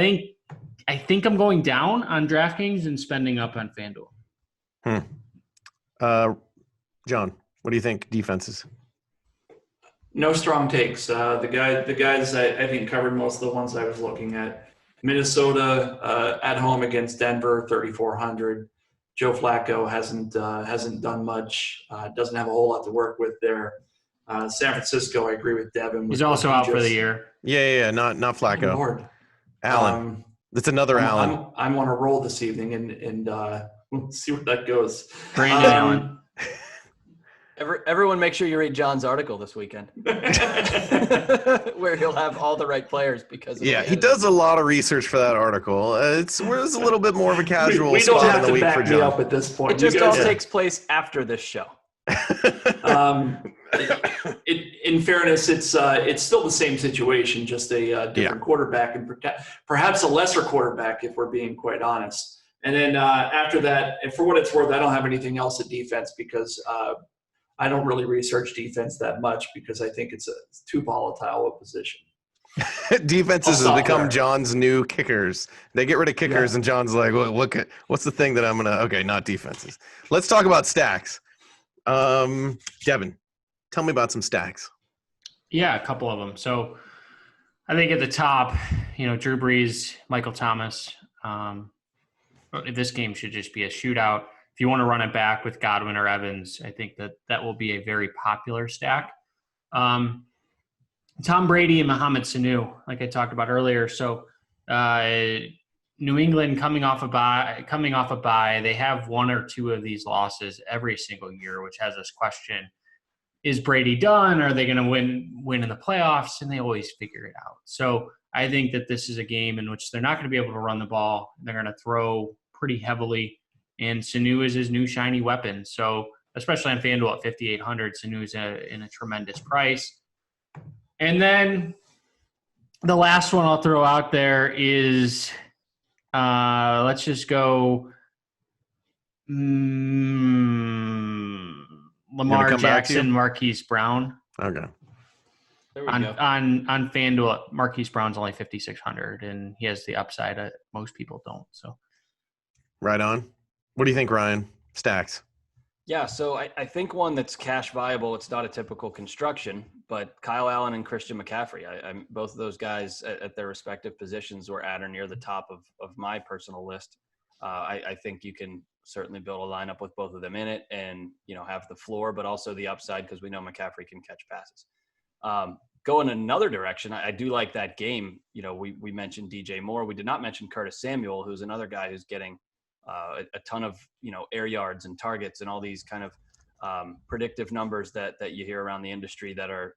Speaker 3: think I'm going down on DraftKings and spending up on FanDuel.
Speaker 1: John, what do you think defenses?
Speaker 2: No strong takes. The guys I think covered most of the ones I was looking at. Minnesota at home against Denver, 3,400. Joe Flacco hasn't done much. Doesn't have a whole lot to work with there. San Francisco, I agree with Devin.
Speaker 3: He's also out for the year.
Speaker 1: Yeah, not Flacco.
Speaker 2: Lord.
Speaker 1: Allen. That's another Allen.
Speaker 2: I'm on a roll this evening, and we'll see where that goes.
Speaker 3: Brandon Allen.
Speaker 4: Everyone make sure you read John's article this weekend where he'll have all the right players because of
Speaker 1: he does a lot of research for that article. It's a little bit more of a casual
Speaker 2: we don't
Speaker 1: spot
Speaker 2: have
Speaker 1: in the
Speaker 2: to
Speaker 1: week
Speaker 2: back
Speaker 1: for
Speaker 2: me
Speaker 1: John.
Speaker 2: up at this point.
Speaker 4: It just all takes place after this show.
Speaker 2: In fairness, it's still the same situation, just a different quarterback, and perhaps a lesser quarterback if we're being quite honest. And then after that, and for what it's worth, I don't have anything else at defense because I don't really research defense that much because I think it's too volatile a position.
Speaker 1: Defenses have become John's new kickers. They get rid of kickers, and John's like, what's the thing that I'm going to – okay, not defenses. Let's talk about stacks. Devin, tell me about some stacks.
Speaker 3: Yeah, a couple of them. So I think at the top, Drew Brees, Michael Thomas. This game should just be a shootout. If you want to run it back with Godwin or Evans, I think that will be a very popular stack. Tom Brady and Mohamed Sanu, like I talked about earlier. So New England coming off a bye, they have 1 or 2 of these losses every single year, which has us question, is Brady done? Are they going to win in the playoffs? And they always figure it out. So I think that this is a game in which they're not going to be able to run the ball. They're going to throw pretty heavily. And Sanu is his new shiny weapon. So especially on FanDuel at 5,800, Sanu is in a tremendous price. And then the last one I'll throw out there is let's just go Lamar Jackson, Marquise Brown.
Speaker 1: Okay.
Speaker 4: There we go.
Speaker 3: On FanDuel, Marquise Brown's only 5,600, and he has the upside that most people don't. So
Speaker 1: right on. What do you think, Ryan? Stacks.
Speaker 4: Yeah, so I think one that's cash viable, it's not a typical construction, but Kyle Allen and Christian McCaffrey. I'm both of those guys at their respective positions were at or near the top of my personal list. I think you can certainly build a lineup with both of them in it and, have the floor, but also the upside because we know McCaffrey can catch passes. Go in another direction. I do like that game. We mentioned DJ Moore. We did not mention Curtis Samuel, who's another guy who's getting a ton of, air yards and targets and all these kind of predictive numbers that you hear around the industry that are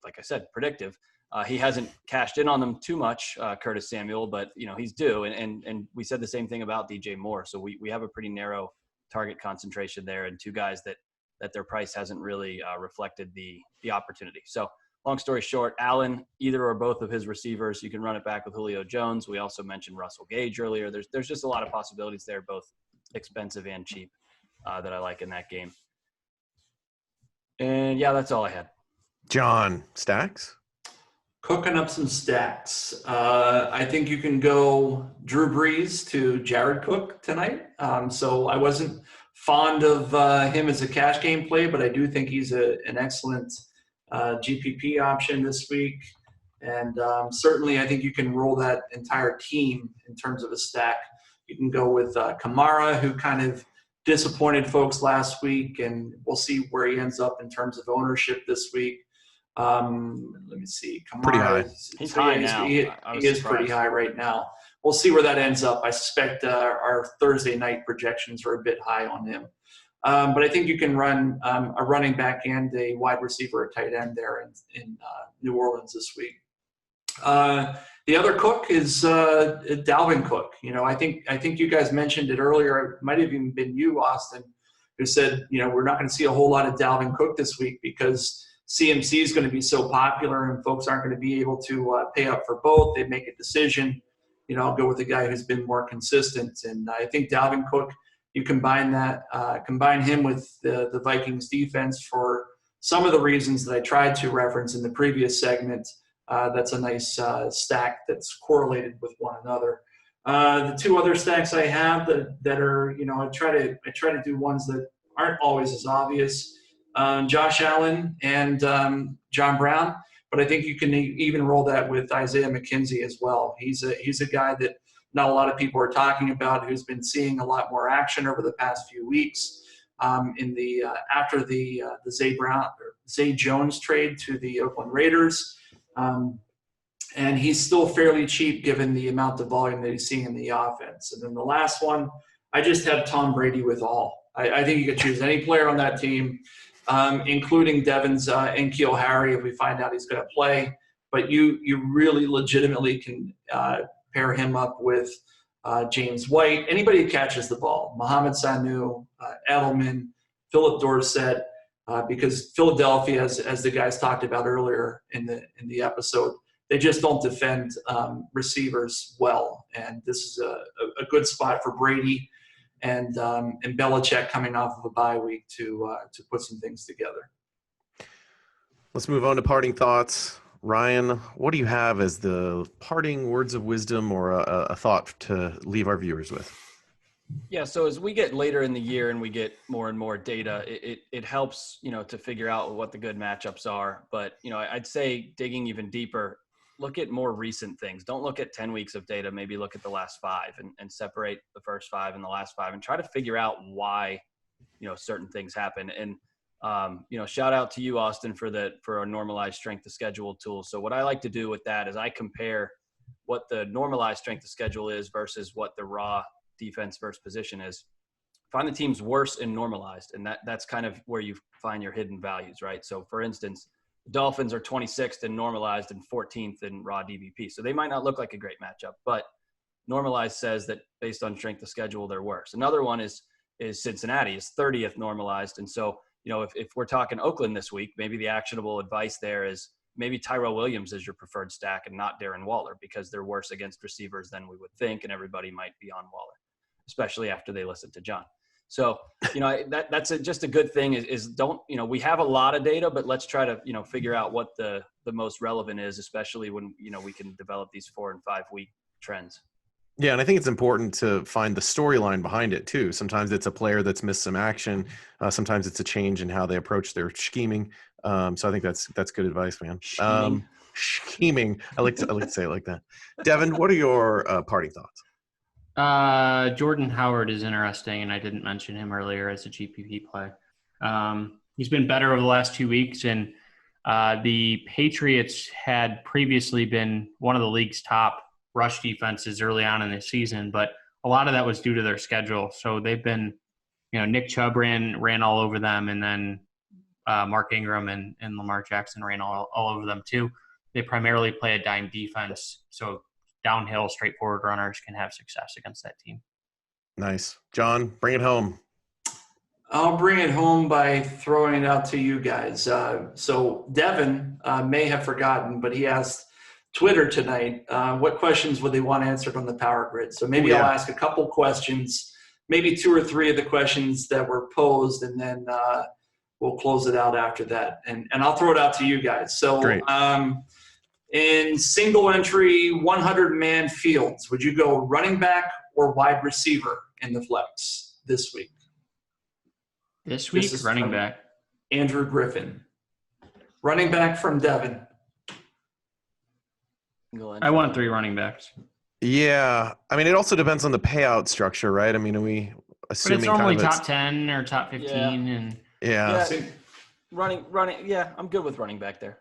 Speaker 4: like I said, predictive. He hasn't cashed in on them too much, Curtis Samuel, but he's due. And we said the same thing about DJ Moore. So we have a pretty narrow target concentration there, and two guys that their price hasn't really reflected the opportunity. So long story short, Allen, either or both of his receivers, you can run it back with Julio Jones. We also mentioned Russell Gage earlier. There's just a lot of possibilities there, both expensive and cheap, that I like in that game. And yeah, that's all I had.
Speaker 1: John, stacks?
Speaker 2: Cooking up some stacks. I think you can go Drew Brees to Jared Cook tonight. So I wasn't fond of him as a cash game play, but I do think he's an excellent GPP option this week. And certainly I think you can roll that entire team in terms of a stack. You can go with Kamara, who kind of disappointed folks last week, and we'll see where he ends up in terms of ownership this week. Let me see. Kamara,
Speaker 1: pretty high.
Speaker 4: He's high now.
Speaker 2: He is pretty high right now. We'll see where that ends up. I suspect our Thursday night projections are a bit high on him. But I think you can run a running back and a wide receiver, a tight end there in New Orleans this week. The other Cook is Dalvin Cook. I think you guys mentioned it earlier. It might have even been you, Austin, who said, we're not going to see a whole lot of Dalvin Cook this week because CMC is going to be so popular and folks aren't going to be able to pay up for both. They make a decision. I'll go with the guy who's been more consistent. And I think Dalvin Cook, you combine him with the Vikings defense for some of the reasons that I tried to reference in the previous segment. That's a nice stack that's correlated with one another. The two other stacks I have that are, I try to do ones that aren't always as obvious. Josh Allen and John Brown, but I think you can even roll that with Isaiah McKenzie as well. He's a guy that not a lot of people are talking about, who's been seeing a lot more action over the past few weeks. After the Zay Jones trade to the Oakland Raiders. And he's still fairly cheap given the amount of volume that he's seeing in the offense. And then the last one, I just have Tom Brady with all. I think you could choose any player on that team, including Devin's N'Keal Harry if we find out he's going to play. But you really legitimately can pair him up with James White, anybody who catches the ball, Mohamed Sanu, Edelman, Philip Dorsett, because Philadelphia, as the guys talked about earlier in the episode, they just don't defend receivers well, and this is a good spot for Brady and Belichick coming off of a bye week to put some things together.
Speaker 1: Let's move on to parting thoughts. Ryan, what do you have as the parting words of wisdom or a thought to leave our viewers with?
Speaker 4: Yeah, so as we get later in the year and we get more and more data, it helps, to figure out what the good matchups are. But, I'd say digging even deeper, look at more recent things. Don't look at 10 weeks of data. Maybe look at the last 5 and separate the first 5 and the last 5 and try to figure out why, certain things happen. And, shout out to you, Austin, for a normalized strength of schedule tool. So what I like to do with that is I compare what the normalized strength of schedule is versus what the raw defense versus position is. Find the teams worse in normalized, and that's kind of where you find your hidden values, right? So for instance, the Dolphins are 26th in normalized and 14th in raw DVP. So they might not look like a great matchup, but normalized says that based on strength of schedule, they're worse. Another one is Cincinnati is 30th normalized. And so, if we're talking Oakland this week, maybe the actionable advice there is maybe Tyrell Williams is your preferred stack and not Darren Waller, because they're worse against receivers than we would think, and everybody might be on Waller, especially after they listen to John. So, that's just a good thing is don't, we have a lot of data, but let's try to, figure out what the most relevant is, especially when, we can develop these 4 and 5 week trends.
Speaker 1: Yeah, and I think it's important to find the storyline behind it too. Sometimes it's a player that's missed some action. Sometimes it's a change in how they approach their scheming. So I think that's good advice, man. Scheming. I like to say it like that. Devin, what are your parting thoughts?
Speaker 3: Jordan Howard is interesting, and I didn't mention him earlier as a GPP play. He's been better over the last 2 weeks, and the Patriots had previously been one of the league's top rush defenses early on in the season, but a lot of that was due to their schedule. So they've been, Nick Chubb ran all over them, and then Mark Ingram and Lamar Jackson ran all over them too. They primarily play a dime defense, so downhill, straightforward runners can have success against that team.
Speaker 1: Nice. John, bring it home.
Speaker 2: I'll bring it home by throwing it out to you guys. So Devin may have forgotten, but he asked Twitter tonight, what questions would they want answered on the Power Grid? So maybe I'll ask a couple questions, maybe 2 or 3 of the questions that were posed, and then we'll close it out after that. And I'll throw it out to you guys. So in single entry 100-man fields, would you go running back or wide receiver in the flex this week?
Speaker 3: This week, running back.
Speaker 2: Andrew Griffin. Running back from Devin.
Speaker 3: I want 3 running backs.
Speaker 1: Yeah. I mean, it also depends on the payout structure, right? I mean, are we assuming
Speaker 3: but it's normally top 10 or top 15? And
Speaker 4: running. Yeah, I'm good with running back there.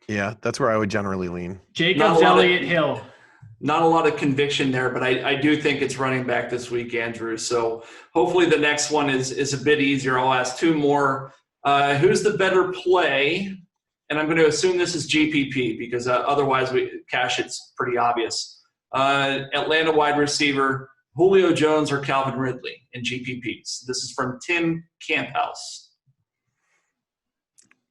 Speaker 1: Yeah, that's where I would generally lean.
Speaker 3: Jacobs, Elliott, Hill.
Speaker 2: Not a lot of conviction there, but I do think it's running back this week, Andrew. So hopefully the next one is a bit easier. I'll ask 2 more. Who's the better play? And I'm going to assume this is GPP because otherwise it's pretty obvious. Atlanta wide receiver, Julio Jones or Calvin Ridley in GPPs. This is from Tim Camphouse.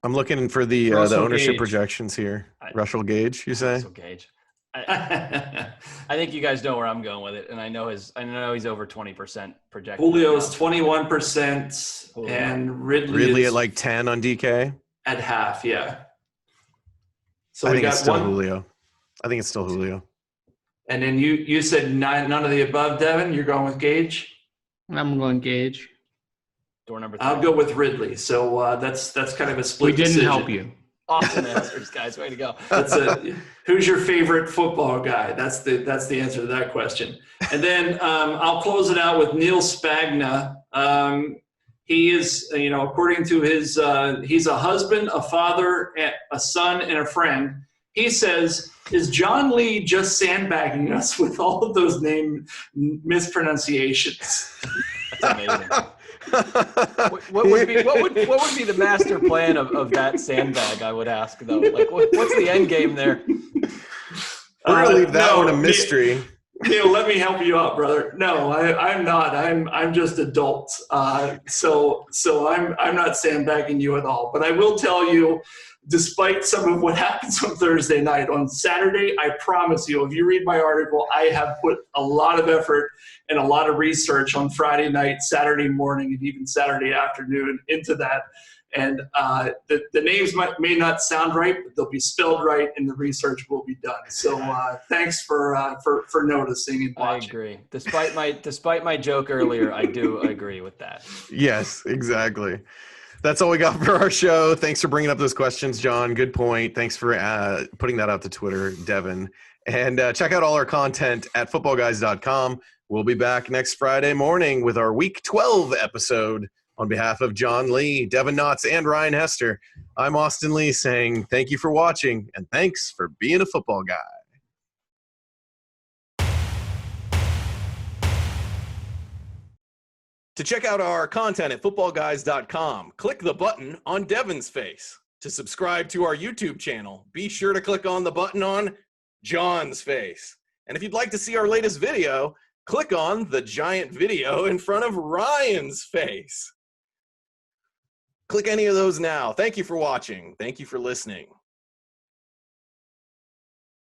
Speaker 1: I'm looking for the ownership projections here. Russell Gage, you say?
Speaker 4: Russell Gage. I think you guys know where I'm going with it, and I know he's over 20% projected.
Speaker 2: Julio's 21%, and Ridley
Speaker 1: at like 10 on DK.
Speaker 2: At half, yeah. So
Speaker 1: I think it's still Julio. I think it's still Julio.
Speaker 2: And then you said none of the above, Devin. You're going with Gage.
Speaker 3: I'm going Gage.
Speaker 4: Door number 3.
Speaker 2: I'll go with Ridley. So that's kind of a split.
Speaker 3: We didn't
Speaker 2: decision.
Speaker 3: help you.
Speaker 4: Awesome answers, guys. Way to go.
Speaker 2: Who's your favorite football guy? That's the answer to that question. And then I'll close it out with Neil Spagna. He is, according to his, he's a husband, a father, a son, and a friend. He says, is John Lee just sandbagging us with all of those name mispronunciations?
Speaker 4: That's amazing. What would be the master plan of that sandbag? I would ask though. Like, what's the end game there?
Speaker 1: We're gonna leave that one a mystery.
Speaker 2: Neil, let me help you out, brother. No, I'm not. I'm just adult. So I'm not sandbagging you at all. But I will tell you, despite some of what happens on Thursday night, on Saturday, I promise you, if you read my article, I have put a lot of effort and a lot of research on Friday night, Saturday morning, and even Saturday afternoon into that. And the names may not sound right, but they'll be spelled right, and the research will be done. So thanks for noticing and watching.
Speaker 4: I agree. Despite my joke earlier, I do agree with that.
Speaker 1: Yes, exactly. That's all we got for our show. Thanks for bringing up those questions, John. Good point. Thanks for putting that out to Twitter, Devin. And check out all our content at footballguys.com. We'll be back next Friday morning with our Week 12 episode. On behalf of John Lee, Devin Knotts, and Ryan Hester, I'm Austin Lee saying thank you for watching and thanks for being a football guy. To check out our content at footballguys.com, click the button on Devin's face. To subscribe to our YouTube channel, be sure to click on the button on John's face. And if you'd like to see our latest video, click on the giant video in front of Ryan's face. Click any of those now. Thank you for watching. Thank you for listening.